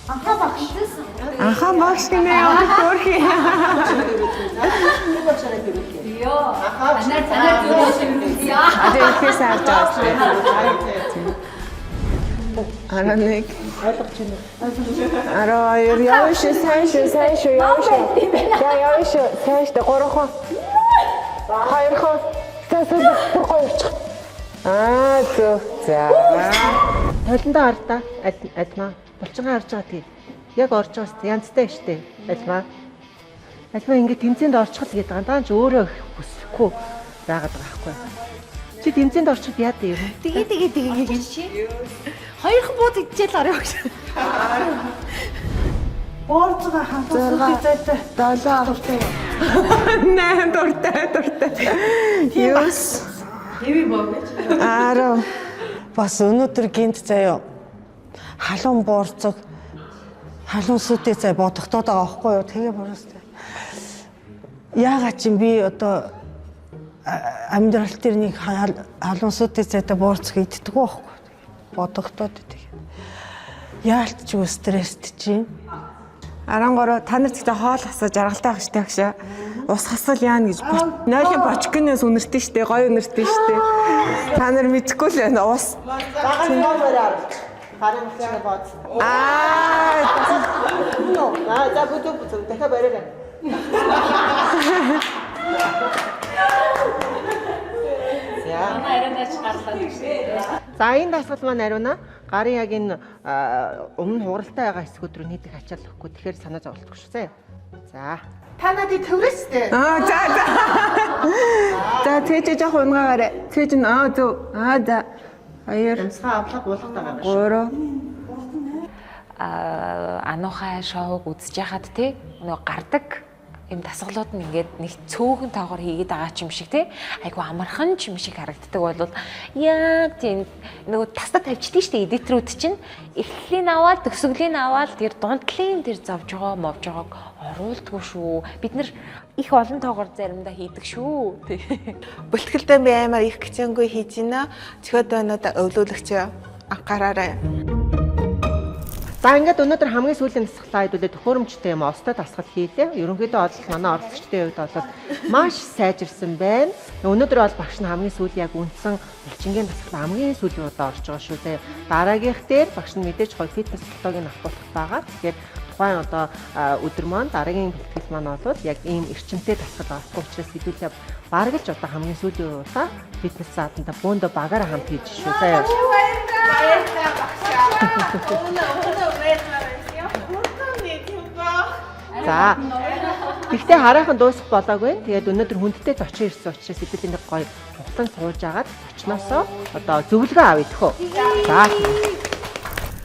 Анхаа багш. Анхаа багш гинэ явах хөөрхий. Энэ багшаа өрүүлж. Йоо. Анаа зүрх юм. Аа ихээс харж байгаа. Араа нэг ойлгож байна. Араа явж сайн шүү явж. За явж сайн шүү 3 хоо. 2 хоо. Тэсэл 3 хоо явчих. Зөв. За. Толиндоо ар та. Альмаа. Булчингаа харж байгаа тий. Яг орж байгаас янзтай штэ. Альмаа. Альмаа ингэ тэмцээнд орчихл гэдэг гандаан ч өөрөө хүсэхгүй байгаад байгаа байхгүй. Чи тэмцээнд орчиход яа дээ юм? Тэгээ чи. Хоёрхан бууд идчихэл арай багш. Борцоо хавцаа зайтай. 7 дуртай. 8 дуртай. Юус. Хэвээ боогч. 10. Бас өнөөдөр гинт заяа. Халуун борцог халуун сүтээ зай бодогдоод байгаа байхгүй юу? Тэгээ боростой. Яагаад чи би одоо амьдрал дээр нэг халуун сүтээ зайтай борцог иддэг байхгүй бодогдоод тэгээ. Яалт ч стресстэй чинь. 13 та нар гэхдээ хоол асаа жаргалтай байх штэ агшаа. Ус хасал яана гэж нойлын бочкинээс үнэртэй штэ, гоё үнэртэй штэ. Та нар мэдхгүй л байна ус. Багаан номераар харин ч бод. За бүдүү дахиад бариараа. За энэ дасгал маань ариуна. Гарын яг энэ өмнө хугаралтай байгаа хэсгүүд рүү нийтэх ачаал өгөхгүй. Тэгэхээр санаа зовлтгүй шүү зэ. За. Та надыг төврөөстэй. За. За тэгэж жоох унгаагаарай. Тэгэж зөв. За. 2. Амсгаа авлага болгох байгаа. 3. Ануухай шоуг үзэж яхад тий нөгөө гардаг юм дасгалууд нь ингээд нэг цөөхөн тоогоор хийгээд байгаа ч юм шиг тий айгу амархан ч юм шиг харагддаг бол яг тийм нөгөө тастаа тавьчихдээ штэ эдитрүүд чинь эхлэлийн аваад төгсгөлийн аваад тэр дундлын тэр зовж байгаа мовж байгааг оруулдгүй шүү. Бид нар их олон тоогоор заримдаа хийдэг шүү. Бүлтгэлдээ би амар их гिचэнгүй хийж байна. Цөхөд байнуудаа өвлүүлэгч анхаараарай. За ингээд өнөөдөр хамгийн сүүлийн дасгалаа хэдүүлээ төхөөрөмжтэй юм остой дасгал хийлээ. Ерөнхийдөө бол манай оролцогчдын хувьд бол маш сайжирсан байна. Өнөөдөр бол багш нь хамгийн сүүл яг үндсэн булчингийн дасгал хамгийн сүүлийн удаа орж байгаа шүү дээ. Дараагийнх дээр багш нь мэдээж гоё фитнес тоглоомыг авахулах байгаа. Тэгэхээр тухайн одоо өдөр маань дараагийн бэлтгэл маань бол яг ийм эрчимтэй дасгал авахгүй учраас хэдүүлээ бараг л одоо хамгийн сүүлийн удаа фитнес заатанда бөөндө багаараа хамт хийж шүү заяа. За. Гэхдээ хараахан дуусах болоогүй. Тэгээд өнөөдөр хүндтэй зочин ирсэн учраас хэдүүлээ нэг гоё хутлан сууж агаад зочноосоо одоо зөвлөгөө авъя тэхөө.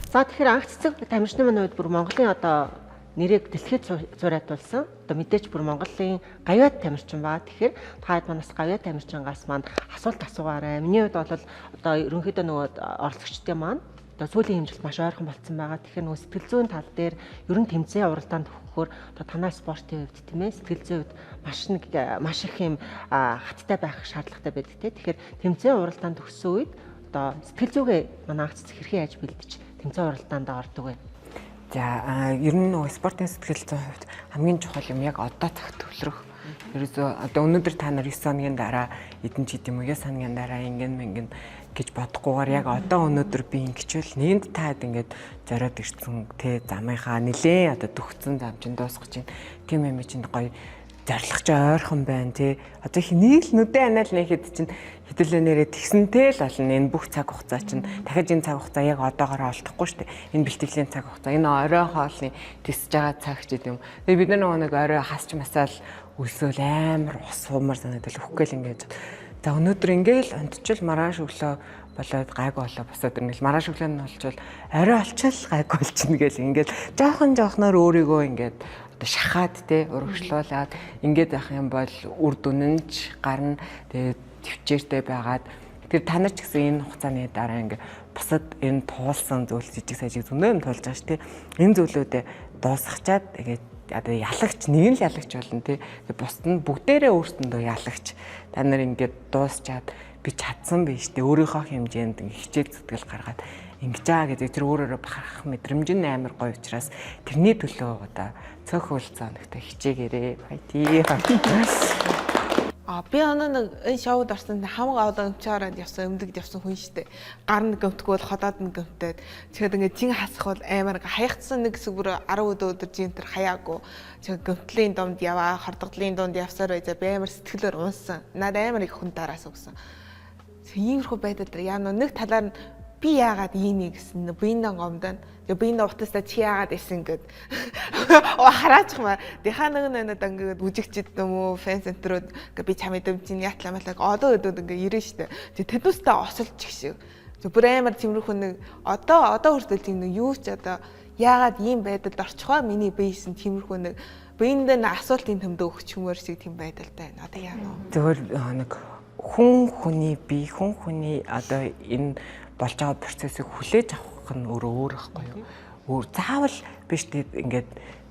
За тэгэхээр анх цэцэг тамирчны маань үед бүр Монголын одоо нэрийг дэлхийд зураатуулсан. Одоо мэдээч бүр Монголын гавьяат тамирчин баа. Тэгэхээр та хэд манаас гавьяат тамирчингаас маань асуулт асуугаарай. Миний хувьд бол одоо ерөнхийдөө нөгөө оролцогчдын маань одоо сүүлийн хэмжилт маш ойрхон болцсон байгаа. Тэгэхээр нөгөө сэтгэл зүйн тал дээр ерөн тэмцээн уралдаанд өгөхөөр одоо танай спортын хувьд тийм ээ сэтгэл зүйн хувьд маш их юм хаттай байх шаардлагатай байдаг тийм. Тэгэхээр тэмцээн уралдаанд өгсөн үед одоо сэтгэл зүйгээ манай анх цэцэг хэрхэн яаж бэлдэж тэмцээн уралдаанд ордог вэ? За ер нь нөгөө спортын сэтгэл зүйн хувьд хамгийн чухал юм яг одоо цагт төвлөрөх. Ерөөсөө одоо өнөөдөр та нар 9 хоногийн дараа эдэн ч гэдэм үү 9 хоногийн дараа ингэн гэж бодохгүйгээр яг одоо өнөөдөр би ингэчвэл нэгэнд таад ингээд зориод ирсэн тэ замынхаа нилээн одоо төгцсөн зам чинь дуусгаж байна. Тийм юм чинь гоё зорилгоч ойрхон байна тий. Одоо их нэг л нүдэн анаал нэхэд чинь хэдүүлээ нэрээ тэгсэнтэй л болно. Энэ бүх цаг хугацаа чинь дахиж энэ цаг хугацаа яг одоогоор олдохгүй шүү дээ. Энэ бэлтгэлийн цаг хугацаа энэ оройн хоолны тисж байгаа цаг ч гэдэм. Тэгээ бид нар нэг орой хасч масаал үлсөөл амар ус хуумар санагдал өгөхгүй л ингээд. За өнөөдөр ингээл онцчил маргааш өглөө болоод гайг болоо босоод ингээл маргааш өглөө нь олчвал орой олчвал гайг болчихно гэл ингээл жоохноор өөрийгөө ингээд одоо шахаад те урагшлуулад ингээд байх юм бол үр дүнэнч гарна тэгээ төвчээртэй байгаад тэр та нар ч гэсэн энэ хугацааны дараа ингээд бусад энэ туулсан зүйл жижиг сажиг зөндөө туулж байгаа ш те энэ зүйлүүдээ дуусгачаад тэгээд одоо ялагч нэг нь л ялагч болно тий. Бусд нь бүгдээрээ өөрсөндөө ялагч. Та нар ингээд дуусчаад би чадсан биш тий. Өөрийнхөө хэмжээнд хичээл зүтгэл гаргаад ингэж байгаа гэдэг тэр өөрөөрөө бахархах мэдрэмж нь амар гоё учраас тэрний төлөө одоо цөөх хөлцөө нэгтэй хичээгээрээ баятий. Би нэг энэ шоуд орсон хамаг олон өмчөөрөнд явсан өмдөгд явсан хүн штэ. Гар нь гөмтгөл ходоод нь гөмтөөд. Тэгэхээр ингээд жин хасах бол амар хаягдсан нэг хэсэг бүр 10 өдөр жин тэр хаяагүй. Тэгэхээр гөмтлийн дунд яваа, хордогдлын дунд явсаар байж би амар сэтгэлээр унсан. Наад амар их хүн дараас өгсөн. Иймэрхүү байдал дээр яа нэг талаар нь би яагаад ийм гэсэн биендээ гомдоо. Тэгээ биендээ утастай чи яагаад исэн гэд. Хараачих маа. Дихаа нэг ингээд үжигчд юм уу фэн центрүүд ингээ би чамд дэмжин ятлаа одоо өдөөд ингээ ирэн штэ. Тэгээ тэднүүстэй осолж их шиг. Бүр амар тиймэрхүү нэг одоо хүртэл тийм нэг юу ч одоо яагаад ийм байдалд орчихваа миний биесэн тиймэрхүү нэг биендээ асуултын төмдөө өгч юмөр шиг тийм байдалтай байна. Одоо яа нөө. Зөвхөн нэг хүн хүний бие хүн хүний одоо энэ болж байгаа процессыг хүлээж авах нь өөр байхгүй юу? Өөр заавал биш тэгээд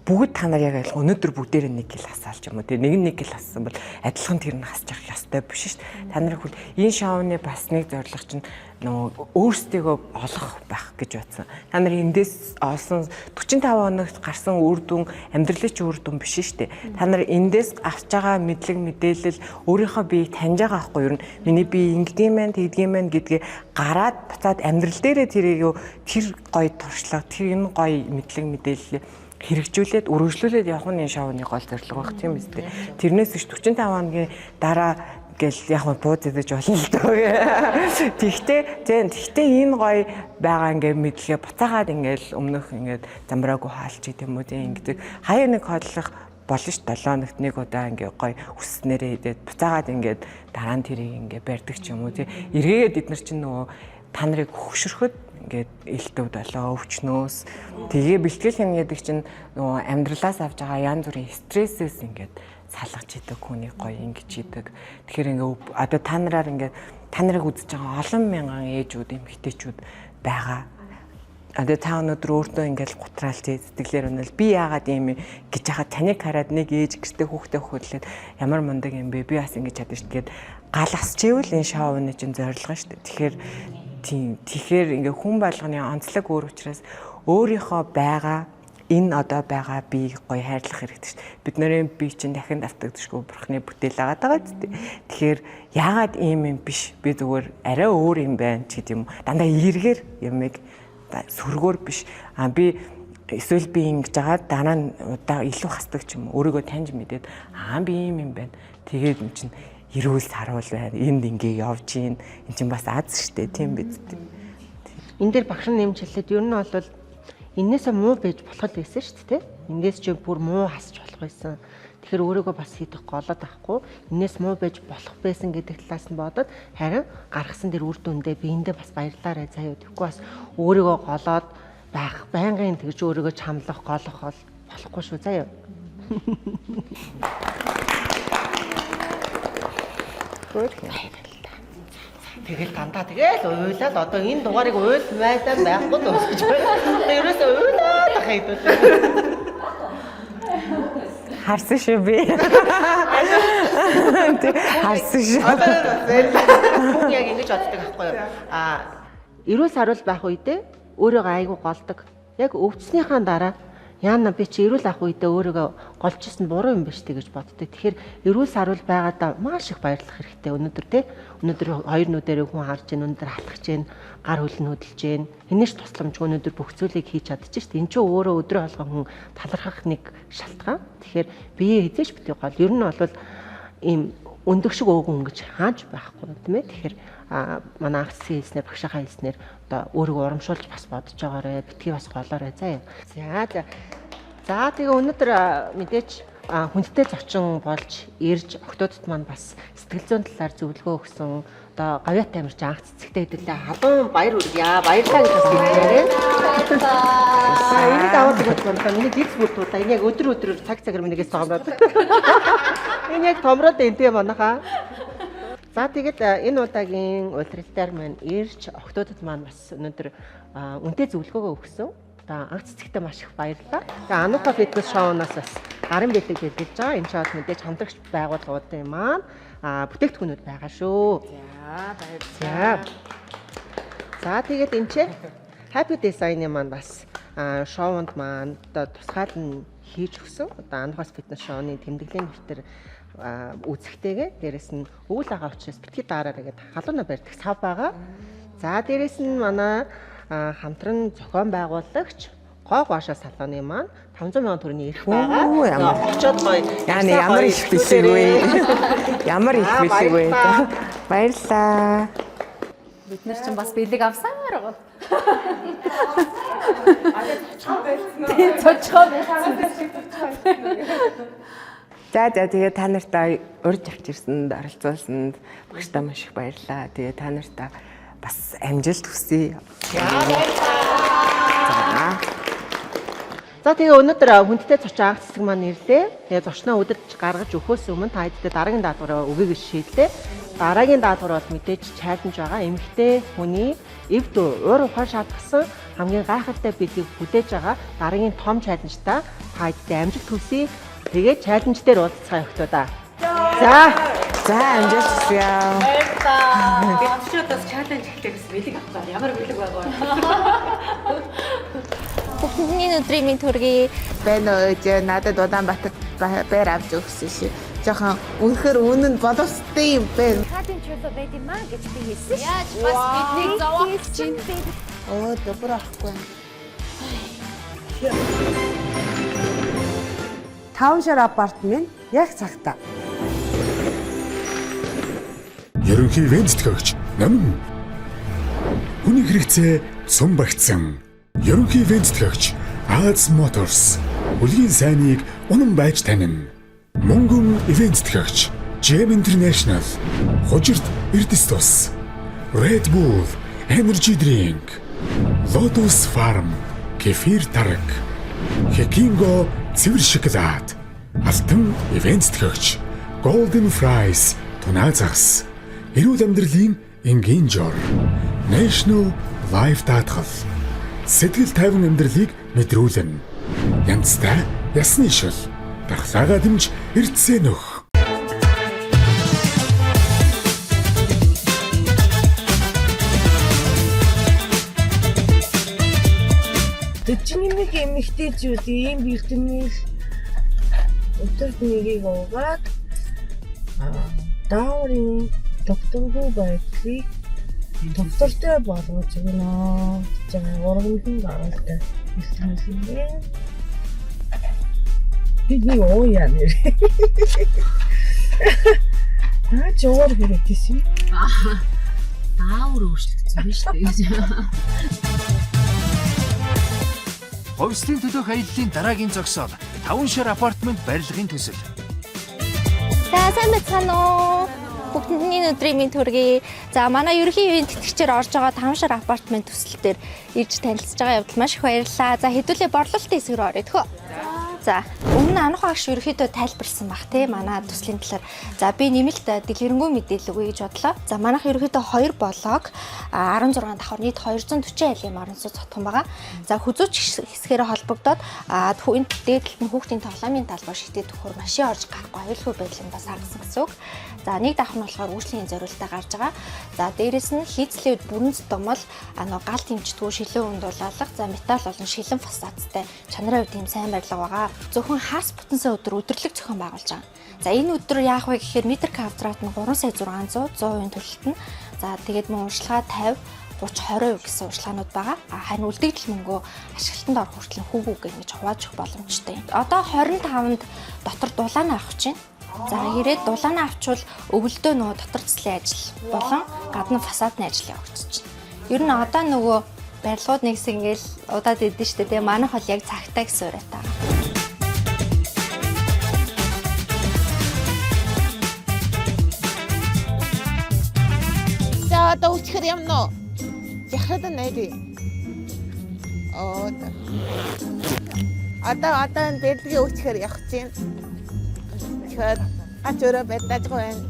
бүгд та нар яг айлх өнөөдөр бүгдээр нэг гэл хасаалч юм уу тий нэг гэл хассан бол адилхан тэр нь хасчих ёстой биш шүү дээ. Та нарыг хөл энэ шоуны бас нэг зорилго чинь нөгөө өөрсдийгөө олох байх гэж бодсон. Та нар эндээс олсон 45 хоногт гарсан үр дүн амьдралын ч үр дүн биш шүү дээ. Та нар эндээс авч байгаа мэдлэг мэдээлэл өөрийнхөө биеийг таньж байгаа байхгүй юу? Миний бие ингэдэм байх тэгдэм байх гэдгээ гараад буцаад амьдрал дээрээ тэр гоё туршлага тэр энэ гоё мэдлэг мэдээлэл хэрэгжүүлээд үргэлжлүүлээд явах нь энэ шоуны гол зорилго байх тийм үстэй. Тэрнээс 45 хоногийн дараа гэл яг бууз идэж болно л дөө. Тэгтээ энэ гоё байгаа ингээ мэдлэгээ буцаагаад ингээл өмнөх ингээд замбраагүй хаалч гэдэм үү тийм ингэдэг. Хаяа нэг хооллох болно ш 7 хоногт нэг удаа ингээ гоё үснээрээ идээд буцаагаад ингээд дараа нь тэрийг ингээ барьдаг ч юм уу тийм. Эргээгээд эднэр чинь нөгөө та нарыг хөгшөрөхөд ингээд элтүүд болоо өвчнөөс тэгээ бэлтгэл хийнэ гэдэг чинь нөгөө амьдралаас авч байгаа янз бүрийн стрессээс ингээд салгаж идэг хүний гоё ингэж идэг. Тэгэхээр ингээ одоо та нараар ингээ та нарыг үзэж байгаа олон мянган ээжүүд эмэгтэйчүүд байгаа. Одоо та өнөөдөр өөртөө ингээл гутраал сэтгэлээр өнөл би яагаад ийм гэж яхад таныг хараад нэг ээж гэртээ хүүхдээ хөллөөд ямар мундаг юм бэ би бас ингэж чадна шүү дээ. Гал асчивэл энэ шоуны чинь зорилго шүү дээ. Тэгэхээр ингээ хүн болгоны онцлог өөр учраас өөрийнхөө байгаа энэ одоо байгаа би гоё хайрлах хэрэгтэй шүү дээ. Бид нарын бие чинь дахин давтагдчихгүй бурхны бүтээл агаад байгаа зү. Тэгэхээр яагаад ийм юм биш би зүгээр арай өөр юм байна ч гэдэм юм. Дандаа эргээр юмэг сөргөөр биш. Би эсвэл би ингэж байгаа дараа нь удаа илүү хасдаг ч юм өөрийгөө таньж мэдээд би ийм юм байна. Тэгээд юм чинь эрүүл саруул байна. Энд ингээ явж гин. Энд чинь бас аз штэ тийм биз дээ. Энд дээр багш нь нэмж хэлээд ер нь бол энээсээ муу байж болох байсан шүү дээ. Эндээс ч бүр муу хасч болох байсан. Тэгэхээр өөрийгөө бас хийдэх голоод авахгүй. Энээс муу байж болох байсан гэдэг талаас нь бодоод харин гаргасан тэр үр дүндээ биендээ бас баярлаарай заяа. Тэгэхгүй бас өөрийгөө голоод байх байнгын тэгж өөрийгөө чамлах голох болохгүй шүү заяа. Тэгэл дандаа тэгэл уйлаад одоо энэ дугаарыг уйл байлаа байхгүй дуусчих байна. Ерөөсөө уйлаад хайдуу. Харсан шүү би. Харсан шүү. Одоо яг ингэж боддог байхгүй юу? Эрүүл саруул байх үедээ өөрийгөө айгүй голдог. Яг өвчснийхаа дараа яана би чи эрүүл ах үедээ өөрийгөө голжсэн буруу юм биш гэж боддог. Тэгэхээр эрүүл саруул байгаадаа маш их баярлах хэрэгтэй өнөөдөр тий. Өнөөдөр хоёр нүдэрээ хүн харж гин, өнөөдөр халахж гин, гар хөл нь хөдөлж гин. Энэш тусламжгүй өнөөдөр бүх зүйлийг хийж чадчих шүү дээ. Энд чинь өөрөө өдрөө болгон хүн талархах нэг шалтгаан. Тэгэхээр бие хизээч битгий гол. Ер нь бол ийм өндөг шиг өөг өнгөж хааж байхгүй тийм ээ. Тэгэхээр манай ах хэлснээр багшаа хэлснээр одоо өөрийгөө урамшуулж бас бодож байгаарэ. Битгий бас голоорой заа. За тэгээ өнөөдөр мэдээж хүндтэй зочин болж ирж октоодд маань бас сэтгэл зүйн талаар зөвлөгөө өгсөн одоо гавьяатай амарч анх цэцэгтэй хэдүүлээ халуун баяр хүргье. Баярлалаа гэж бас хэлээрээ. Энийг аваад гэж байна. Миний дид бүртүүд энэ яг өдрөөр цаг-цагаар минийгээс томроод. Энэ яг томроод энэ манайхаа. За тэгээд энэ удаагийн ультралтаар маань ирж октоодд маань бас өнөөдөр үнэтэй зөвлөгөөгөө өгсөн. Анх цэцэгтэй маш их баярлалаа. Тэгээ Анука фитнес шоунаас бас гарын бэлэг бэлдэж байгаа. Энэ шоуд мэдээж хамтрагч байгууллагуудын маань бүтээгдэхүүнүүд байгаа шүү. За баярлалаа. За тэгээд энэ ч Happy Design-ы маань бас шоунд маань одоо тусгаал нь хийж өгсөн. Одоо Анукас фитнес шоуны тэмдэглэлийн нэртэр үзэхтэйгээ дээрэс нь өвөл байгаа учраас битгий daarаараа гэдэг халууна барьдаг сав байгаа. За дээрэс нь манай хамтран зохион байгуулагч Гог Баашаа салууны маань 500,000 төгрөгийн эрх байгаа. Очоод гоё. Ямар их бэлэг вэ? Ямар их бэлэг вэ? Баярлалаа. Бид нар ч бас бэлэг авсаар байгаа. Цочгоо байсан. За тэгээ та нартай урьж авч ирсэнд оролцуулсанд багштай маш их баярлалаа. Тэгээ та нартай бас амжилт хүсье. За тэгээ өнөөдөр хүндтэй зочин анх цэцэг маань ирлээ. Тэгээ зочноо өдөрж гаргаж өгөхөөс өмнө та хэдтэй дараагийн даатгавраа өгье гэж шийдлээ. Дараагийн даатгавар бол мэдээж чаленж байгаа. Эмэгтэй хүний эвд уур ухаан шаардсан хамгийн гайхалтай бидгийг хүлээж байгаа дараагийн том чаленжтай та хэдтэй амжилт хүсье. Тэгээд чаленж дээр уулзцаа өгтөө. За амжилт хүсье. Баярлалаа. Би очиодоос чаленж хийхээс бэлэг авах ямар бэлэг байгаа вэ? Бүгдний өдрийн минь төргий. Байна уу надад Улаанбаатар байр авч өгсөн ши. Жохон үнэхээр үнэн боловстой юм байна. Хатын чөлөө байд юм аа гэж би хэлсэн. Яаж бас бидний зовоогч чинь. Оо добр ахгүй. 5 шар апартмент яг цагтаа. Ерөнхий ивент төгч намын хүний хэрэгцээ сум багцсан. Ерөнхий ивент төгч Аз Motors үлгийн сайныг унан байж танина. Мөнгөн ивент төгч Gem International хожирт Эрдэс тус Red Bull Energy Drink Lotus Farm Кефир тараг Хекинго цэвэр шоколад Алтан ивент төгч Golden Fries Тунаа загас эрүүл амьдралын энгийн жор National Life даатгал сэтгэл тайван амьдралыг мэдрүүлнэ. Янзтай ясны шил дархлаагаа дэмж эрдсээ нөх. Дэжний нэг эмэгтэйчүүд ийм бэлтгэнийг өдөрт нэгийг уугаад дааврын докторгүй байдлыг доктортой болгож өгнө. Жаа ургамлын гаралтай бэлтгэл. Бидний оо яа нэр. Аа жоор хэрэгтэйсэн. Даавар өөрчлөгдсөн биз дээ. Ховслын төлөөх аяллаа дараагийн зогсоол 5 шар апартмент барилгын төсөл. За сайн байцгаана уу? Бүгдний өдрийн минь төргий. За манай ерөнхий ивент тэтгэгчээр орж байгаа 5 шар апартмент төсөл дээр ирж танилцж байгаа явдал маш их баярлалаа. За хэдүүлээ борлуулалтын хэсэг рүү оръё тхөө. За өмнө анх багш ерөөхдөө тайлбарсан баг те манай төслийн талаар. За би нэмэлт дэлгэрэнгүй мэдээлэл өгье гэж бодлоо. За манайх ерөөхдөө 2 блок 16 давхар нийт 240 айлын орон сууц хотхон байгаа. За хүзүүч хэсгээрээ холбогдоод энд дээдлэлт нь хүүхдийн тоглоомын талбай шидэд төхөр машин орж гарахгүй аюулгүй байдлыг бас хангасан гэсэн үг. За нэг давх нь болохоор үйлчлэгийн зориулалтаа гарч байгаа. За дээрэс нь хийцлээд бүрэн зодомол гал тэмчдгүү шилэн үнд дулаалга за металл болон шилэн фасадтай чанарын хувьд тийм сайн барилга байгаа. Зөвхөн хас бүтэнсээ өдрлөг зохион байгуулж байгаа. За энэ өдөр яах вэ гэхээр метр квадрат нь 3,600 100% төлөлтөн. За тэгээд мөн урьдчилгаа 50 30 20% гэсэн урьдчилгаанууд байгаа. Харин үлдэгдэл мөнгөө ашиглалтанд орох хүртэл хүүгүүгээ ингэж хувааж өгөх боломжтой. Одоо 25-нд дотор дулаана авах чинь. За ирээд дулаана авчвал өвөлдөө нөгөө дотор цэцлийн ажил болон гадна фасадны ажил явагдаж байна. Ер нь одоо нөгөө барилгууд нэгс ингээл удаад идэв штэ тэгээ манайх бол яг цагтаа гэсэн ураатай. За одоо үчхэр юм нөө. Яхад найди. Одоо энэ бэлгийн үчхэр явах чинь. Тэгэхээр ачаараа байтаажгүй байна.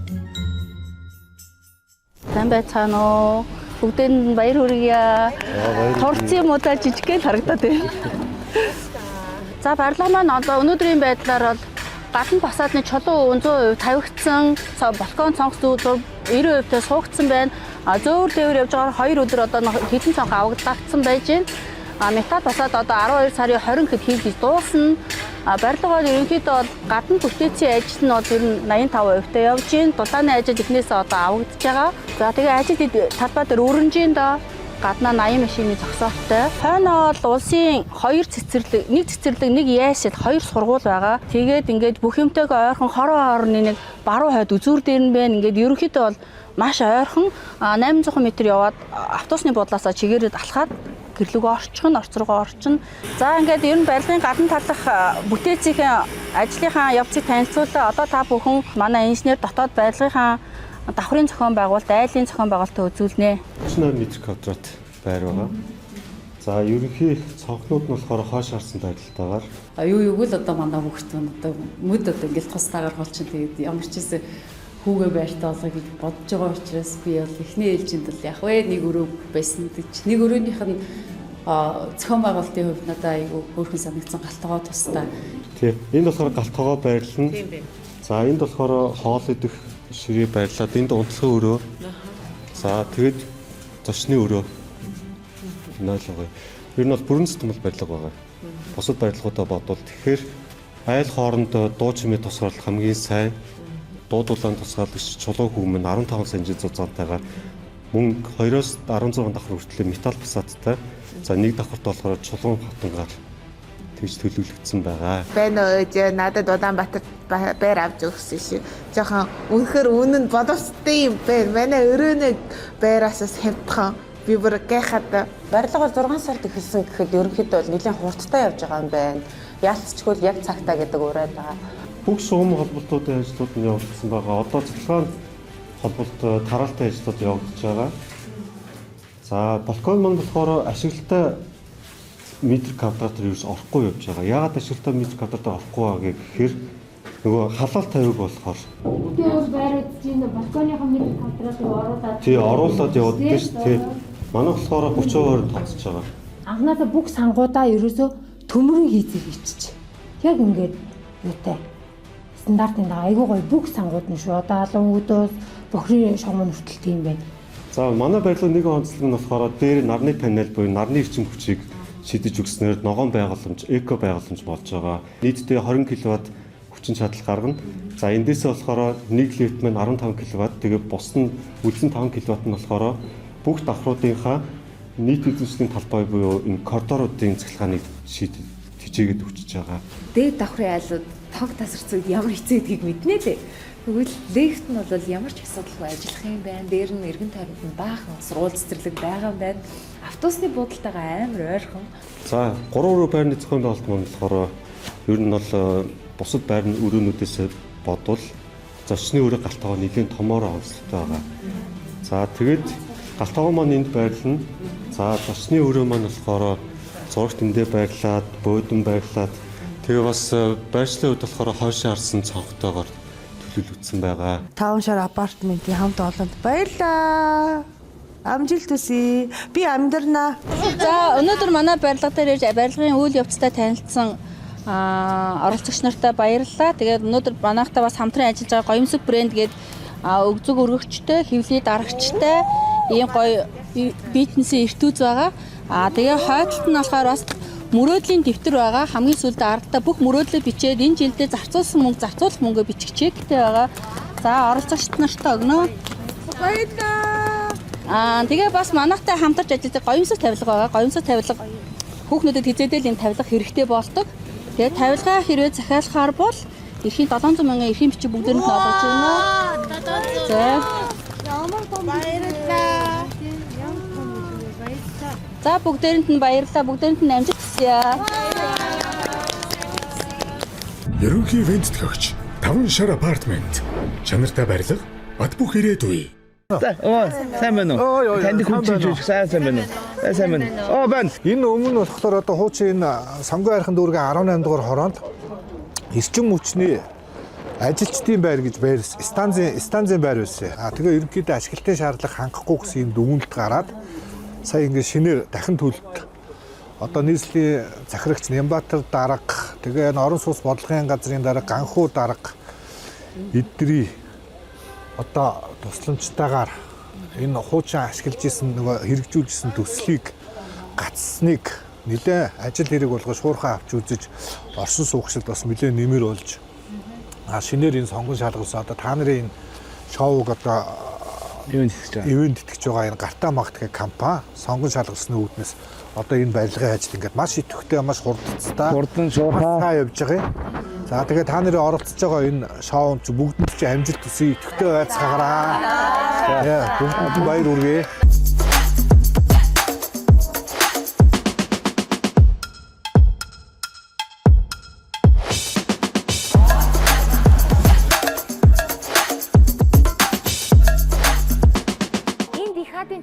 Сайн байцгаана уу? Бүгдэнд баяр хүргье. Торцын муудаа жижигхэн харагдаад байна. За барилга маань одоо өнөөдрийн байдлаар бол гадна фасадны чулуун 100% тавигдсан, балкон цонх зүүр 90%-тай суугдсан байна. Зөөр дээвэр явж байгаа 2 өдөр одоо хэдэн цонх авагдагдсан байж байна. Металл фасад одоо 12 сарын 20-нд хийж дуусна. Барилга бол ерөнхийдөө бол гадна бүтээцийн ажил нь бол ер нь 85%-тай явж байна. Дулааны ажил эхнээсээ одоо авагдаж байгаа. За тэгээ ажил талбай дээр өрнж байна доо. гаднаа 80 машины зогсоолттой. Хойно бол улсын 2 цэцэрлэг, 1 цэцэрлэг, 1 яашид 2 сургууль байгаа. Тэгээд ингээд бүх юмтайгаа ойрхон хорон хоорны нэг баруун хойд үзүүр дээр нь байна. Ингээд ерөнхийдөө бол маш ойрхон 800 м яваад автобусны буудлаасаа чигээрээ алхаад гэрлүүгөө орчихно, орц руугаа орчихно. За ингээд ер нь барилгын гадна талах бүтээцийн ажлынхаа явцыг танилцуулаа. Одоо та бүхэн манай инженер дотоод барилгынхаа давхрын зохион байгуулалт, айлын зохион байгуулалтаа үзүүлнэ. 38 м2 байр байгаа. За ерөнхий цонхнууд нь болохоор хойш харсан байдалтайгаар юу юу л одоо манай хүүхдүүд одоо мөд одоо ингээл тусдаагаар болчихсон. Тэгээд ямар ч хэсэг хүүгээ байртаа олгоё гэж бодож байгаа учраас би бол эхний ээлжинд бол яг вэ нэг өрөө байсан гэж. Нэг өрөөнийх нь зохион байгуулалтын хувьд надад айгүй хөөрхөн санагдсан галтгоо тусдаа. Тийм. Энд болохоор галтгоо байрлал нь. За энд болохоор хоол идэх ширээ байрлаад энд унтлагын өрөө. За тэгээд зочны өрөө. Нойлгоо. Ер нь бол бүрэн сэтгэмэл барилга байгаа. Бусад барилгуудаа бодвол тэгэхээр айл хоорондоо дуу чимээ тусгаарлах хамгийн сайн дуудуулан тусгаалагч чулуу хүмүн 15 см зузаантайгаар мөн 2-оос 16 давхар хүртэл металл фасадтай. За нэг давхарт болохоор чулуун хатангаар тэгж төлөвлөгдсөн байгаа. Байна өөж надад Улаанбаатар байр авч өгсөн шүү. Жохон үнэхээр үнэн боловстой юм байна. Манай өрөөний байраас хямдхан би бүр гайхаад барилга бол 6 сард эхэлсэн гэхэд ерөнхийдөө бол нэлээд хурдтай явж байгаа юм байна. Яалтчгүй яг цагтаа гэдэг ураад байгаа. Бүх шугам холболтуудын ажлууд нь явагдсан байгаа. Одоо цэцлэгаан холболт тараалтай ажлууд явагдаж байгаа. За балкон маань болохоор ашиглалтай метр квадрат ерөөс орохгүй явж байгаа. Яагаад ашиглалтай метр квадрат орохгүй байгаа гэхээр нөгөө халаал тавиг болохоор. Тэгээ бол байрууд чинь балконыхон метр квадратыг оруулаад. Тий, оруулаад явуулдаг шүү дээ. Манай болохоор 30% тооцож байгаа. Анхнаасаа бүх сангуудаа ерөөсөө төмөрөн хийцээ хийчих. Яг ингээд юутай стандартын айгүй гоё бүх сангууд нь шүү. Одоо алан үүдөөс бохрын шугам хүртэл тийм байна. За манай барилгын нэг онцлог нь болохоор дээр нарны панел буюу нарны эрчим хүчийг шидэж өгснээр ногоон байгууламж, эко байгууламж болж байгаа. Нийтдээ 20 кВт хүчин чадал гаргана. За эндээсээ болохоор нэг лифт маань 15 кВт, тэгээ бус нь үлдсэн 5 кВт нь болохоор бүх давхруудынхаа нийт эзэмшлийн талбай буюу энэ коридоруудын цахилгааныг тижээгээд өгчөж байгаа. Дээд давхрын айлууд тог тасарцууд ямар хэцүү гэдгийг мэднэ дээ. Тэгвэл лифт нь бол ямар ч асуудалгүй ажиллах юм байна. Дээр нь эргэн тойронд нь баахан сургууль цэцэрлэг байгаа юм байна. Автобусны буудалтайгаа амар ойрхон. За 3 өрөө байрны зохион байгуулалт маань болохоор ер нь бол бусад байрны өрөөнүүдээс бодвол зочны өрөө галтгоо нэлийн томоор онцлогтой байгаа. За тэгээд галтгоо маань энд байрлана. За зочны өрөө маань болохоор зурагт эндээ байрлаад, бөөдөн байрлаад тэгээ бас байршлын үед болохоор хойшоо харсан цонхтойгоор төлөвлөгдсөн байгаа. 5 шар апартментийн хамт олонд баярлаа. Амжилт хүсье. Би амьдрнаа. За өнөөдөр манай барилга дээр ирж барилгын үйл явцтай танилцсан оролцогч нартай баярлалаа. Тэгээд өнөөдөр манайхтай бас хамтран ажиллаж байгаа Гоёмсог брэнд гээд өгзөг өргөгчтэй, хэвлий дарагчтай ийм гоё бизнесийн эртүүз байгаа. Тэгээ хойдолт нь болохоор бас мөрөөдлийн дэвтэр байгаа. Хамгийн сүүлдээ аргатаа бүх мөрөөдлөө бичээд энэ жилдээ зарцуулсан мөнгө, зарцуулах мөнгөө бичих чектэй байгаа. За оролцогчд нартай өгнө. Баярлалаа. Тэгээ бас манайхтай хамтарч ажилладаг Гоёмсог тавилга байгаа. Гоёмсог тавилга хүүхнүүдэд хизээдэл энэ тавилга хэрэгтэй болдог. Тэгээ тавилгаа хэрвээ захиалахаар бол эрхийн 700 мянган эрхийн бичиг бүгдээр нь олгож байна. За. Баярлалаа. За бүгдээрэнд нь баярлалаа. Бүгдээрэнд нь амжилт хүсье. Ерөнхий ивент төгч 5 шар апартмент. Чанартай барилга бат бөх ирээдүй. Сайн байна уу? Танд хүчтэй сайн байна уу? Сайн байна. Байна. Энэ өмнө болохоор одоо хуучин сонгон хайрхан дүүргийн 18 дугаар хороонд эрчим хүчний ажилчдын байр гэж байр станцын байр байсан. Тэгээ ерөнхийдөө ашиглалтын шаардлага хангахгүй гэсэн юм дүгнэлт гараад сая ингээд шинээр дахин төлөлт. Одоо нийслэлийн захирагч Нямбатар дарга, тэгээ энэ орон сууц бодлогын газрын дарга, Ганхуу дарга эдний одоо тусламжтайгаар энэ хуучин ашиглаж исэн нөгөө хэрэгжүүлж исэн төслийг гацсныг нэлээ ажил хэрэг болгож шуурхаа авч үзэж орсон суугчид бас нэлээ нэмэр болж шинээр энэ сонгон шалгуулсан одоо та нарын энэ шоуг одоо Ивент тэтгэж байгаа энэ Гартаа Магтгийн компани сонгон шалгасны үүднээс одоо энэ барилгын ажилд ингээд маш идэвхтэй маш хурдцтай явж байгаа юм. За тэгээд та нарын оролцож байгаа энэ шоунд бүгдэнд ч амжилт хүсье, идэвхтэй байцгаараа. Бүгдэнд баяр хүргэе.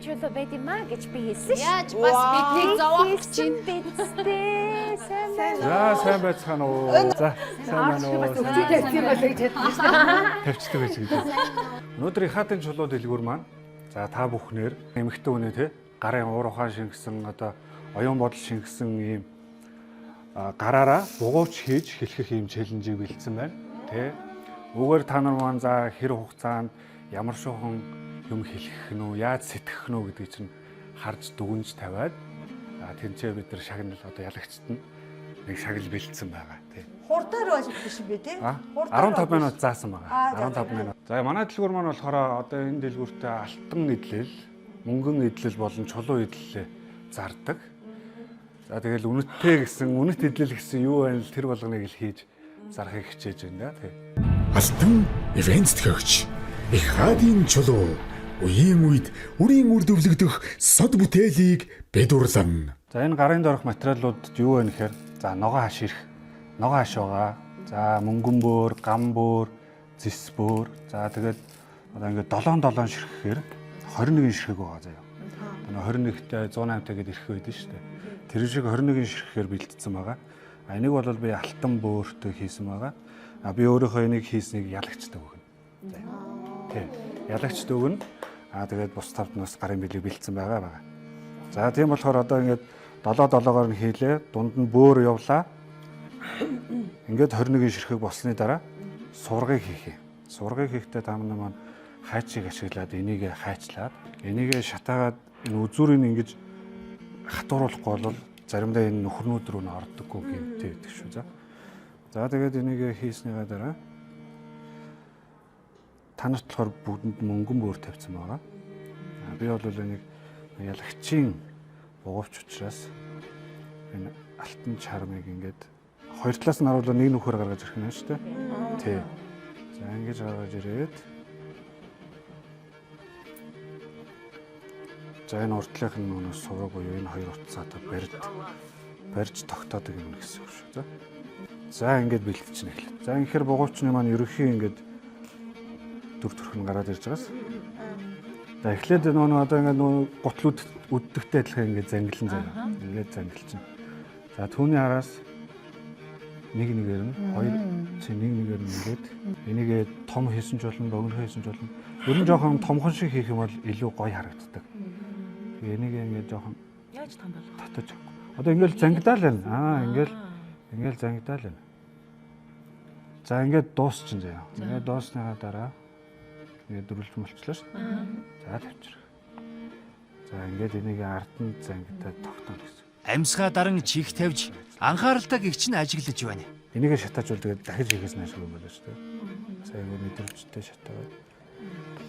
чөлөө байд юм аа гэж би хэлсэн шүү. Яаж бас биднийг зовоох гэж бидтэй сайн За сайн байцгаана уу. За сайн байна уу. Тавьчихдаг байж гэдэг. Өнөөдрийн хатан чулуу дэлгүүр маань за та бүхнээр эмэгтэй үнэ те гарын уур ухаан шингэсэн одоо оюун бодол шингэсэн ийм гараараа бугуурч хийж хэлхэх ийм челленжийг бэлдсэн байна. Тэ. Үүгээр та нар маань за хэр хугацаанд ямар шохон юм хэлэх нь үү, яаж сэтгэх нь үү гэдгийг чинь харж дүгнж тавиад тэнцээ бид нар шагнал одоо ялагчд нь нэг шагнал бэлдсэн байгаа тий. Хурдаар болж биш бэ тий? 15 минут заасан байгаа. 15 минут. За манай дэлгүүр маань болохоор одоо энэ дэлгүүртээ алтан идэл, мөнгөн идэл болон чулуу идэлээ зардаг. За тэгэл үнэттэй гэсэн үнэт идэл гэсэн юу байл тэр болгоныг л хийж зарахыг хичээж байна тий. Алтан ивент төгч их хадийн чулуу үеийн үед үрийн үр дүрлэгдэх сод бүтээлийг бэдурлан. За энэ гарын дорох материалууд юу вэ гэхээр за ногоо хаш ирэх, ногоо хаш байгаа. За мөнгөн бөөр, гам бөөр, зис бөөр. За тэгээд одоо ингээд 7 ширхэхээр 21 ширхэг байгаа заяа. Одоо 21-тэй 108-тай гэдэг ирэх байдаг шүү дээ. Тэр шиг 21 ширхэхээр бэлдсэн байгаа. А энийг бол би алтан бөөртэй хийсэн байгаа. А би өөрийнхөө энийг хийснийг ялагчдаг өгнө. Заяа. Тэг. Ялагчд өгнө. Тэгээд бус тавднаас гарын билийг бэлдсэн байгаа. За тийм болохоор одоо ингээд 7-7-оор нь хийлээ. Дунд нь бөөр явлаа. Ингээд 21 ширхэг болсны дараа сургыг хийх юм. Сургыг хийхдээ та нар маань хайчийг ашиглаад энийг хайчлаад энийг шатаагаад энэ үзүүрийг ингэж хатууруулахгүй бол заримдаа энэ нөхөрнүүд рүү н ордоггүй гэмтэй байдаг шүү. За тэгээд энийг хийснийгаа дараа та нарт болохоор бүгдэнд мөнгөн бөөр тавьсан байгаа. Би бол энийг ялагчийн бугуувч учраас энэ алтан чармыг ингээд хоёр талаас нь харуулаад нэг нөхөр гаргаж ирэх нь шүү дээ. Тий. За ингэж гаргаж ирээд за энэ урдлынх нь нүүнээс сураг буюу энэ хоёр утсаатай барьж тогтоодог юм гэсэн үг шүү. За ингээд бэлтчихнэ эхлэв. За инхээр бугуувчны маань ерөнхий ингээд дүр төрх нь гараад ирж байгаас. За эхлээд нөгөө одоо ингээд нөгөө гутлууд үддэгтэй адилхан ингээд зангилан заяа. Ингээд зангилчихна. За түүний араас нэг нэгээр нь хоёр нэг нэгээр нь ингээд энийг том хийсэн ч болно, богино хийсэн ч болно. Ер нь жоохон томхон шиг хийх юм бол илүү гоё харагддаг. Тэгээ энийг ингээд жоохон яаж том болох татаж. Одоо ингээд зангидаал байна. Ингээд зангидаал байна. За ингээд дуусчихын заяа. Ингээд дуусныхаа дараа ингээд дөрвөлж мөлчлөө шүү дээ. За тавьчих. За ингээд энийг ард нь зангидаад тогтооно гэсэн. Амьсгаа даран чих тавьж анхааралтай гэгч нь ажиглаж байна. Энийг шатаажвал тэгээд дахиж хийхээс нааш юм байна шүү дээ. За ингээд мэдрэмжтэй шатаагаад.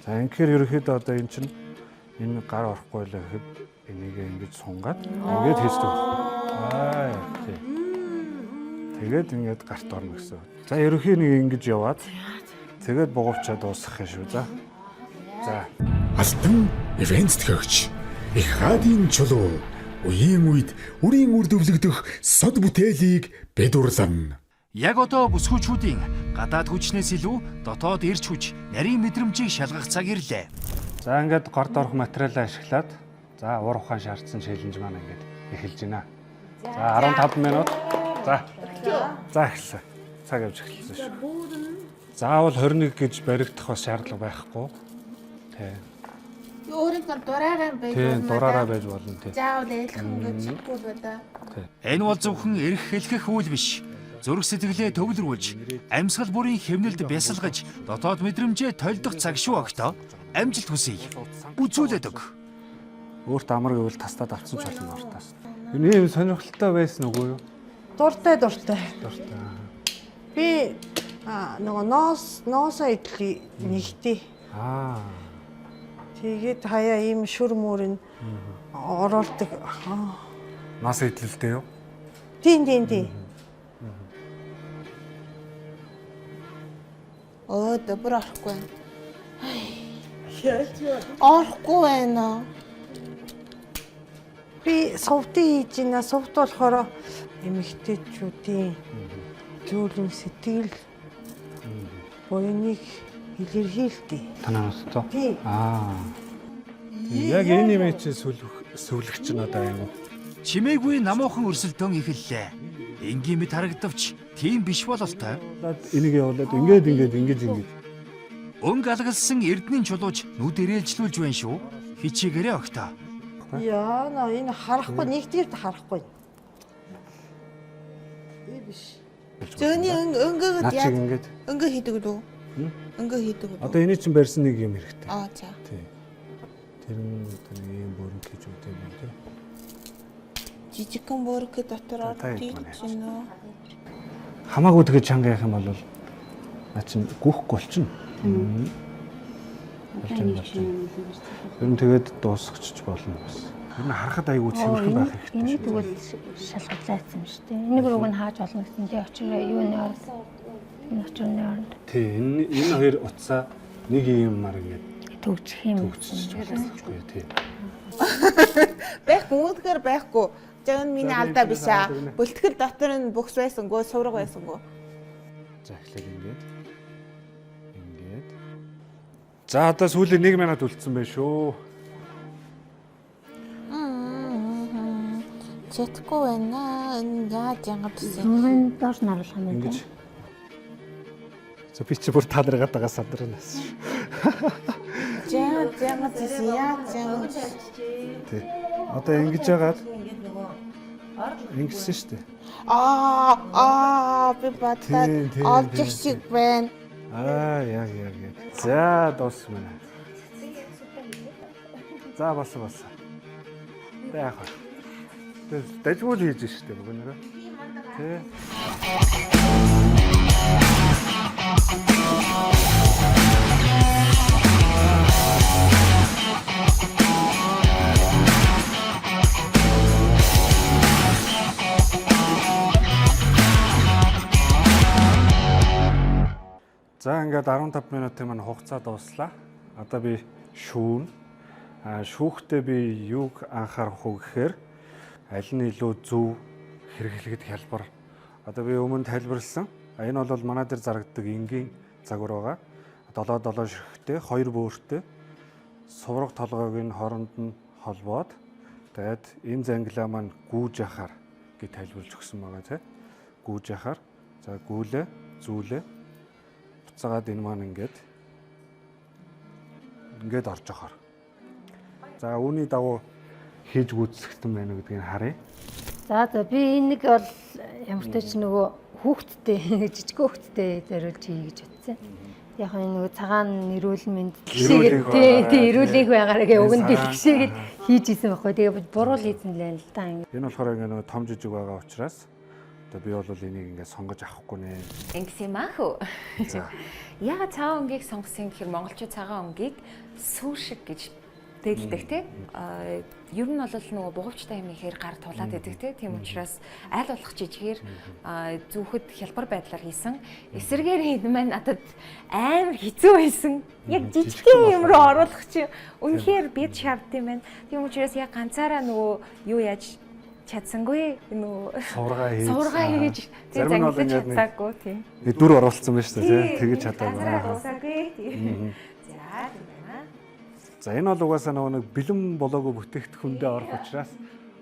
За ингээд ерөөхдөө одоо эн чинь энэ гар орохгүй л гэхэд энийг ингэж сунгаад ингээд хийдэг. Тий. Тэгээд ингээд гарт орно гэсэн. За ерөөхдөө нэг ингэж яваад тэгээд бугуувчаад дуусгах юм шүү. За. Алтан ивент төгч их хадийн чулуу үеийн үед үрийн үр дүрлэгдэх сод бүтээлийг бэдурлан. Яг одоо бүсгүйчүүдийн гадаад хүчнээс илүү дотоод ирж хүч нарийн мэдрэмжийг шалгах цаг ирлээ. За ингээд горд орох материалаа ашиглаад за уур ухаан шаардсан челленж маань ингээд эхэлж байна. За 15 минут. За эхэлсэн. Цаг явж эхэлсэн шүү. Заавал 21 гэж баригдах бас шаардлага байхгүй. Тий. Өөрийнхөө дураараа байж болно. Тий, дураараа байж болно тий. Заавал айлхан гэж шийдгүй байна. Энэ бол зөвхөн эрх хэлхэх үйл биш. Зүрх сэтгэлээ төвлөрүүлж, амьсгал бүрийн хэмнэлд бясалгаж, дотоод мэдрэмжээ тольдох цаг шүү октоо. Амжилт хүсье. Үзүүлээд өг. Өөрт амар гэвэл тастаад авсан ч болно ортаас. Энэ юм сонирхолтой байсан үгүй юу? Дуртай. Би нөгөө ноосоо идэх нэгтэй. Тэгээд хаяа ийм шүр мөрөнд оруулдаг. Нас идэлтэй юу? Тийм. Дөбөр орохгүй байна. Орохгүй байна. Би сувтын хийж байна. Сувт болохоор эмэгтэйчүүдийн зөөлөн сэтгэл буйныг илэрхийлдэг. Танаас тоо. Тийм. Яг энэ юм чи сүлгч нь одоо юм уу? Чимээгүй намуухан өрсөлдөөн эхэллээ. Энгийн мэд харагдавч тийм биш бололтой. Энийг явуулаад ингэж. Өнгө алгалсан эрдэнийн чулууч нүд ирээлжлүүлж байна шүү. Хичээгээрээ огтоо. Яа, энэ харахгүй нэгдгээр харахгүй. Биш. Зөний өнгөөгд яг өнгө хийдэг үү? Өнгө хийдэг үү? Одоо энэ чинь барьсан нэг юм хэрэгтэй. За. Тий. Тэр нь ийм бүрэн гэж үтэй юм тий. Жижигхэн бүрэг дотор ордгийг чинь нөө. Хамаагүй тэгээ чанга явах юм бол наа чинь гүхгүй болчихно. Ер нь тэгээд дуусгачих болно бас. Ер нь харахад айгүй цэвэрхэн байх хэрэгтэй. Энийг тэгвэл шалгалцсан шүү дээ. Энийг рүүг нь хааж болно гэсэн тий очроо юуны орд. Энэ очрооны орд. Тий, энэ хоёр утсаа нэг юмар ингэж төгжих юм. Төгсчихгүй тий. Байхгүй үүдгээр байхгүй. Жан миний алдаа биш аа. Бүлтгэл дотор нь бөхс байсангүй, сувраг байсангүй. За эхлээл ингэж. За одоо сүүлийн 1 минут үлдсэн байх шүү. Чэтгүй байна. Яаж янгадсан. Мөн доош наруулах юм байна. За би чи бүр таалрагаад байгаа сандрнаас. Яаж янгадсан. Тий. Одоо ингэж яагаад ингэсэн шүү дээ. Би батлаад олж шиг байна. Яг. За дууссан байна. За болсон. Тэ яах вэ? Дажгүй хийж штэ бүгд нэрэ. Тэ. За ингээд 15 минутын маань хугацаа дууслаа. Одоо би шүүн. Шүүхтээ би юуг анхаарах вэ гэхээр аль нь илүү зөв хэрэглэхэд хялбар. Одоо би өмнө тайлбарласан. Энэ бол манай дээр зарагддаг энгийн загвар байгаа. 7 ширхэгтэй, 2 бөөртэй сувраг толгойг нь хооронд нь холбоод тэгээд энэ зангилаа маань гүүж яхаар гэж тайлбарлаж өгсөн байгаа тийм. Гүүж яхаар. За гүүлээ, зүүлээ. Буцаагаад энэ маань ингээд орж ахаар. За үүний дагуу хийж гүйцэтгэсэн байна гэдгийг харъя. За би энэ нэг бол ямар ч ч нөгөө хүүхдтэй жижиг хүүхдтэй зориулж хий гэж бодсон. Яг энэ нөгөө цагаан нэрүүл мэнд гişээгээд тий ирүүлээх байгаараа гээ өгөн дэлгшээгээд хийж исэн байхгүй. Тэгээ буруул хийсэн л байна л да. Энэ болохоор ингээ нөгөө том жижиг байгаа учраас одоо би бол энийг ингээ сонгож авахгүй нэ. Ингэсэн юм аа хөө. Яагаад цагаан өнгийг сонгосон гэхээр монголчууд цагаан өнгийг сүү шиг гэж дэглэдэг тий. Ер нь бол нөгөө бугуйчтай юм ихээр гар тулаад идэг тий. Тийм учраас аль болох жижигээр зүүхэд хялбар байдлаар хийсэн. Эсэргээр энэ маань надад амар хэцүү байсан. Яг жижигхэн юм руу оруулах чинь үнэхээр бид шаардсан юм байна. Тийм учраас яг ганцаараа нөгөө юу яаж чадсангүй нөгөө суврага хийж тийм зангилж чадсаагүй тийм. Дүр оруулсан байна шүү дээ тий. Тэгэж чадаагүй. За энэ бол угаасаа нэг бэлэн болоогүй бүтээгдэхүүндээ орох учраас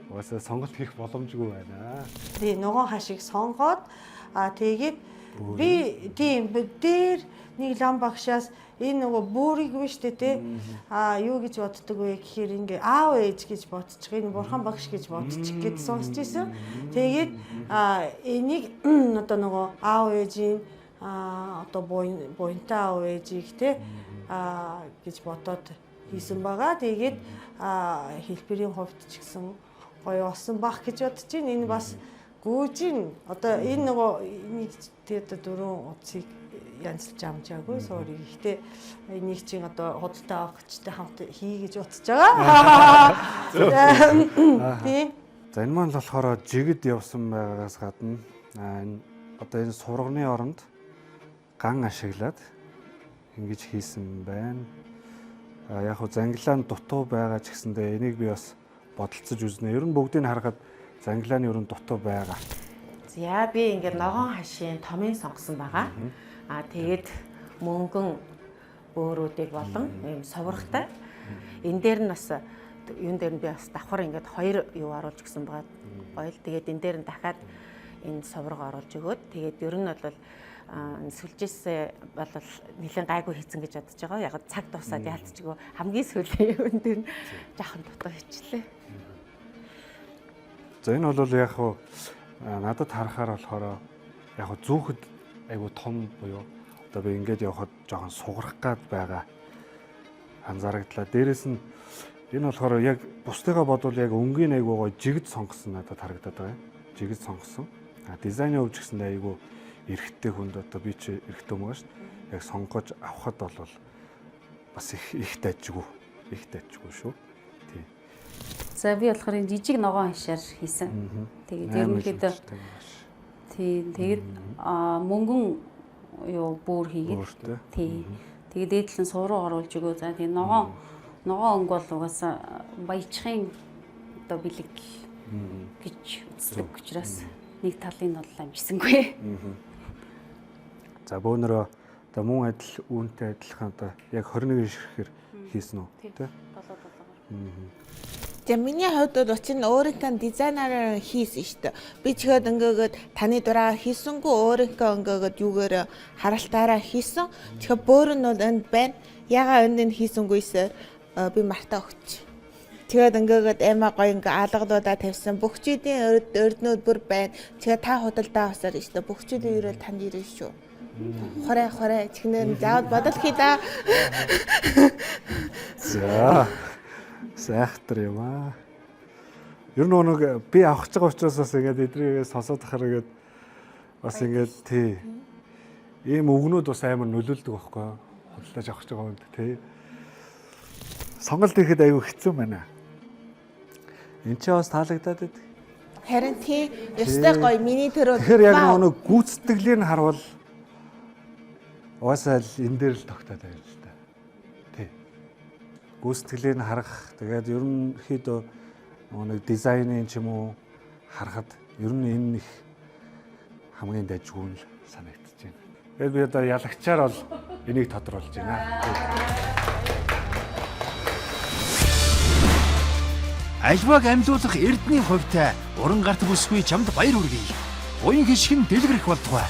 угаасаа сонголт хийх боломжгүй байна. Тэгээ нөгөө хашиг сонгоод тэгээд би тийм дээр нэг лам багшаас энэ нөгөө бүрийг биш тэ юу гэж боддог вэ гэхээр ингээ аав ээж гэж бодчих. Энэ бурхан багш гэж бодчих гэж сонсч ийсэн. Тэгээд энийг одоо нөгөө аав ээжийн одоо буянтай аав ээжийг тэ гэж бодоод хийсэн байгаа. Тэгээд хэлбэрийн хувьд ч гэсэн гоё болсон бах гэж бодож байна. Энэ бас гүүжин одоо энэ нөгөө нэг тэгээд 4 утсыг янзлж амжаагүй sorry. Гэхдээ энийг чинь одоо худалдаа авах гэжтэй хамт хий гэж утсаж байгаа. Тий. За энэ маань болохоор жигд явсан байгаагаас гадна энэ одоо энэ сурганы оронд ган ашиглаад ингэж хийсэн байна. Яг хөө Занглаан дутуу байгаа ч гэсэндээ энийг би бас бодолцож үзнэ. Ер нь бүгдийг харахад Занглааны ер нь дутуу байгаа. За би ингээд ногоон хашийн томын сонгосон байгаа. Тэгээд мөнгөн бөөрүүдийг болон ийм соврахтай. Энэ дээр нь бас юун дээр нь би бас давхар ингээд 2 юу оруулж гисэн байгаа. Гоё л тэгээд энэ дээр нь дахиад энэ соврог оруулж өгөөд тэгээд ер нь бол сүлжээсээ бол нэлээд гайгүй хийцэн гэж бодож байгаа. Яг цаг дуусаад яалтчгүй хамгийн сүүлийн юун дээр нь жоохон дутуу хийчлээ. За энэ бол яг хуу надад харахаар болохоор яг хуу зүүхэд айгу том буюу одоо би ингэж явхад жоохон сугарах гад байгаа анзаарагдлаа. Дээрэс нь энэ болохоор яг бусдыгаа бодвол яг өнгийн айгу гоё жигд сонгосон надад харагдаад байгаа. Жигд сонгосон. Дизайны хувьд ч гэсэн айгу эрэгтэй хүнд одоо би ч эрэгтэй юм байна шүү дээ. Яг сонгож авахд бол бас их дайжгүй. Их дайжгүй шүү. Тий. За би болохоор энэ жижиг ногоон хашаар хийсэн. Тэгээд ерөнхийдөө тий тэгээд мөнгөн юу бүр хийгээд тий. Тэгээд дээдлэн сувруу оруулж өгөө. За тэгээд ногоон өнгө бол угаасаа баячхын одоо бэлэг гэж үздэг учраас нэг талын бол амжсангүй. За бөөнөрөө одоо мөн адил үүнтэй адилхан одоо яг 21 ширхээр хийсэн үү тий? За миний хувьд бол чинь өөрийнхөө дизайнераар хийсэн шүү дээ. Би ч ихэд ингээд таны дураа хийсэнгүү өөрийнхөө ингээд юугаар харалтаараа хийсэн. Тэгэхээр бөөр нь бол энд байна. Ягаа энд хийсэнгүйсээр би мартаа өгч. Тэгээд ингээд эмаа гоё ингээд алгадуудаа тавьсан. Бөхчүүдийн өрднүүд бүр байна. Тэгээд та худалдаа авсаар шүү дээ. Бөхчүүдийн ерөөл танд ирэн шүү. Хорой чихнэр заавал бодол хий да. За. Сайхтар юм аа. Ер нь нэг би авах гэж байгаа учраас бас ингээд эдрийгээс сонсоод ахаар ингээд бас ингээд тий. Ийм өгнүүд бас амар нөлөөлдөг байхгүй юу? Худалдаж авах гэж байгаа хүнд тий. Сонголт ихэд аюу хэцүү байна. Энд ч бас таалагдаад байдаг. Харин тий. Ёстой гоё миний тэр бол. Тэгэхээр яг нэг гүйцэтгэлийг нь харвал уусаал энэ дээр л тогтоод байна л да. Тий. Гүйцэтгэлийг нь харах тэгээд ерөнхийдөө нэг дизайнын ч юм уу харахад ер нь энэ их хамгийн дайжгүй л санагдаж байна. Тэгээд би одоо ялагчаар бол энийг тодруулж байна. Альваг амьлуулах эрдний хувьтай уран гарт бүсгүй чамд баяр хүргэе. Уян хишгэн дэлгэрэх болтугай.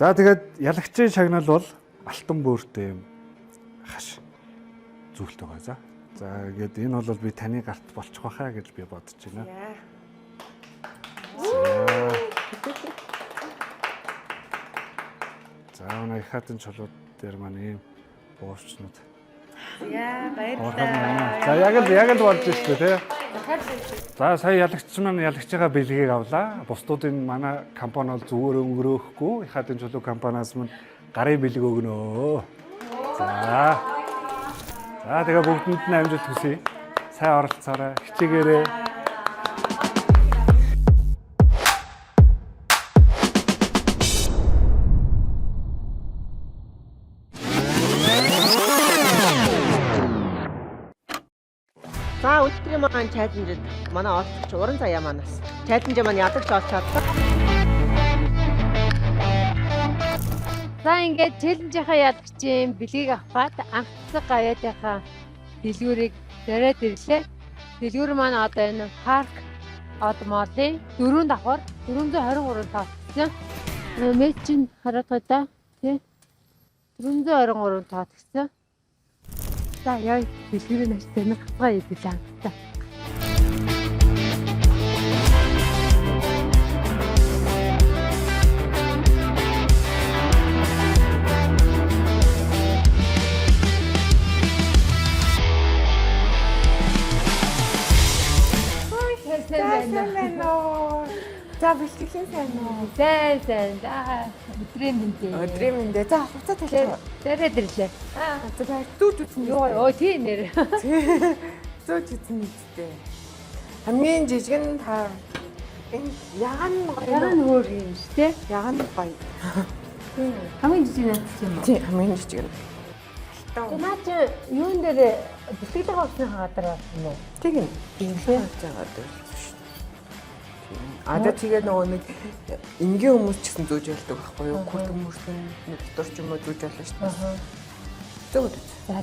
За тэгээд ялагчийн шагнал бол алтан бөөртэй юм хаш зүйлтэй байгаа. За ингээд энэ бол би таны гарт болчих واخаа гэж би бодож байна. За өнөө их хатан чулууд дээр маань ийм буурчнууд. Яа баярлалаа. За яг л болж шүү дээ тий. За сая ялагч маань ялагч байгаа бэлгийг авлаа. Бусдуудын манай компани бол зүгээр өнгөрөөхгүй. Их хатан чулуу компаниас мань гарын бэлэг өгнө. За тэгээ бүгдэнд нь амжилт хүсье. Сайн оролцоорой. Хичээгээрэй. За өдрийн маань чаленжид манай олцогч уран заяа манаас чаленж маань ядагч олж чадсан. За ингээд челленжийнхаа ялагчийн бэлгийг авахад анхцэг гавьяатынхаа дэлгүүрийг зараад ирлээ. Дэлгүүр маань одоо энэ парк одмолын 4 давхар 423 таатсан. Мэд чинь хараад байгаа тий 423 таатсан. За яа дэлгүүрийн аштай нэг хатгаа идэвлээ та. За бэлтгэлийн сайн уу? Сайн. За өдрийн мэндээ. Өдрийн мэндээ. За хуцаа талаа. Зараад ирлээ. За баяр зүүж үзнэ. Йоо тийм нэр. Зүүж үзнэ үстэй. Хамгийн жижиг нь та энэ ягаан өөр юм шүү дээ. Ягаан гоё. Хамгийн жижиг нь юм уу? Тийм хамгийн жижиг нь. Наа чи юун дээр бэлтгэдэг авсны хаадар байна уу? Тэг юм. Инхээ жагаад байна. Одоо тэгээ нөгөө нэг энгийн хүмүүс ч гэсэн зүүж болдог байхгүй юу? Күл хүмүүрсэн дотор ч юм уу зүүж болно шүү дээ. Зүүж. За.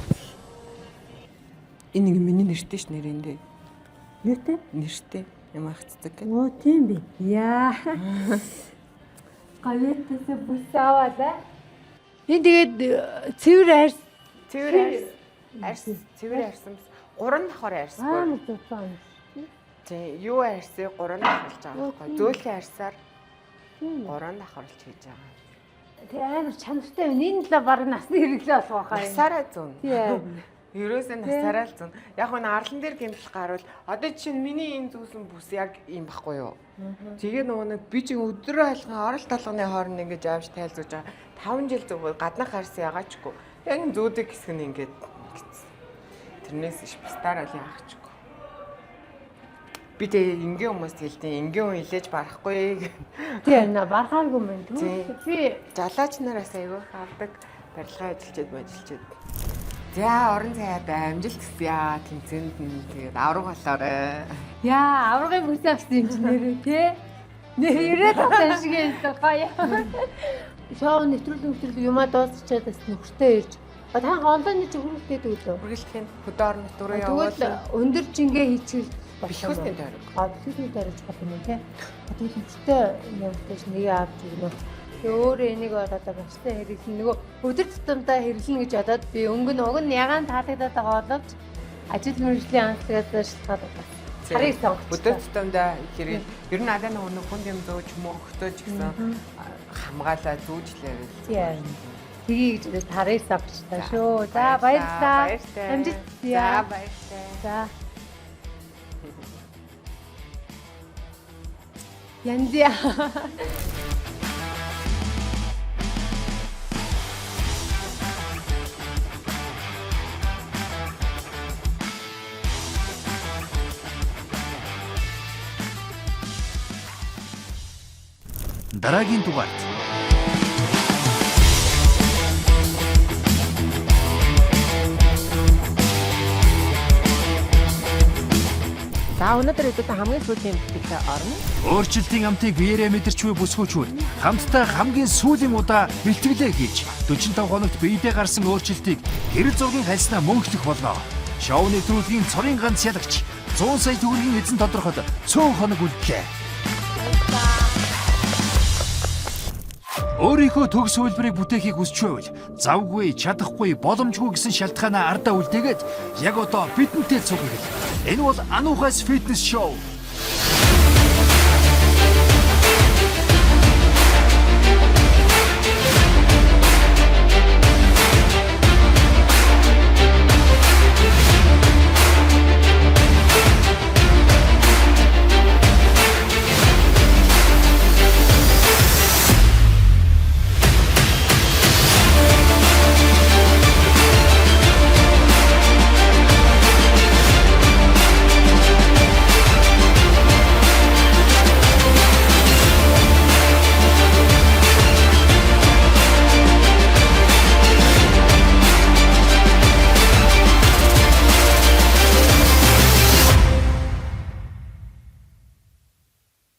Энэ нэг миний нэртэй ш нэрэндээ. Нэртэй? Нэртэй. Ямар хцдаг. Оо тийм би. Яа. Гаятаас бүсааваа. Энэ тэгээд цэвэр арьс. Цэвэр арьсан бас 3 давхар арьсгүй. Мэдсэн. Тий, юу арьсыг 3 давхарлж байгаа байхгүй. Зөөлхөн арьсаар 3 давхарлж хийж байгаа. Тэг амар чанартай байна. Энэ л баг насны хэрэглээ болох байхаа. Насаараа зүүн. Тийм. Ерөөсөө насаараа л зүүн. Яг нь арлан дээр гэмтэл гарвал одоо жишээ нь миний энэ зүүсэн бүс яг юм байхгүй юу? Тэгээ нөгөө нэг би чи өдрөө алган орол толгоны хооронд ингэж авч тайлзууж байгаа. 5 жил зүгөө гаднах арьс ягаачгүй. Яг нь зүүдэг хэсэг нь ингэж тэрнээс ш бистаар л яахчгүй. Би тэгээ энгийн хүмүүст хэлдэг. Энгийн хүн хилээж барахгүй. Тийм нэ бархаагүй юм байна. Би жалаач нараас аягүй авдаг. Барилгаа ажиллаж. За орон цайдаа амжилт хүсье. Тэмцээнд нь тэгээд авраг болоорой. Яа, аврагын бүс авсан юм чи нэрээ тий. Нэрээ тасан шиг юм гоё. Шоу нэвтрүүлэг юмаа дуусчаад бас нөхөртэй ирж. Та онлайн чи хүрэлтээд үлээ. Хүргэлтийн хөдөө орон нутгаар яваад тэгвэл өндөр жингээ хийчихвэл бэлхүүсний дайраг. Бэлхүүсний дайрагч болох юм тий. Тэгвэл нөхөртэй явуулж нэгээ авч өгнө. Тэгээ өөрөө энийг одоо баштай хэрэглэн нөгөө өдөр тутамдаа хэрэглэнэ гэж бодоод би уг нь ягаан таалагдаад байгаа боловч ажил мэргэжлийн анхлагаас шалтгаад байна. Харыг сонгоч. Өдөр тутамдаа хэрэг ер нь надад нөгөө хүнд юм зөөж мөрөхтөөч гэсэн хамгаалаа зүүжлээ. Тийм. Тгий гэж харыг сонгочтой шүү. За баярлалаа. Амжилт. За баярлалаа. За. Янзя. Дараагийн дугаарт За өнөөдөр идэвхтэй хамгийн сүүлийн бэлтгэл орно. Өөрчлөлтийн амтыг биеэрээ мэдэрчгүй бүсгүүчүүд хамтдаа хамгийн сүүлийн удаа бэлтгэлээ хийж 45 хоногт биедээ гарсан өөрчлөлтийг гэр зургийн хальснаа мөнхлөх болно. Шоу нэвтрүүлгийн цорын ганц ялагч 100 сая төгрөгийн эзэн тодорхойд 100 хоног үлдлээ. Өөрийнхөө төгс хөлбөрийг бүтээхийг хүсч байвал завгүй, чадахгүй, боломжгүй гэсэн шалтгаанаа ардаа үлдээгээд яг одоо бидэнтэй цуглах. Энэ бол Анухаас фитнес шоу.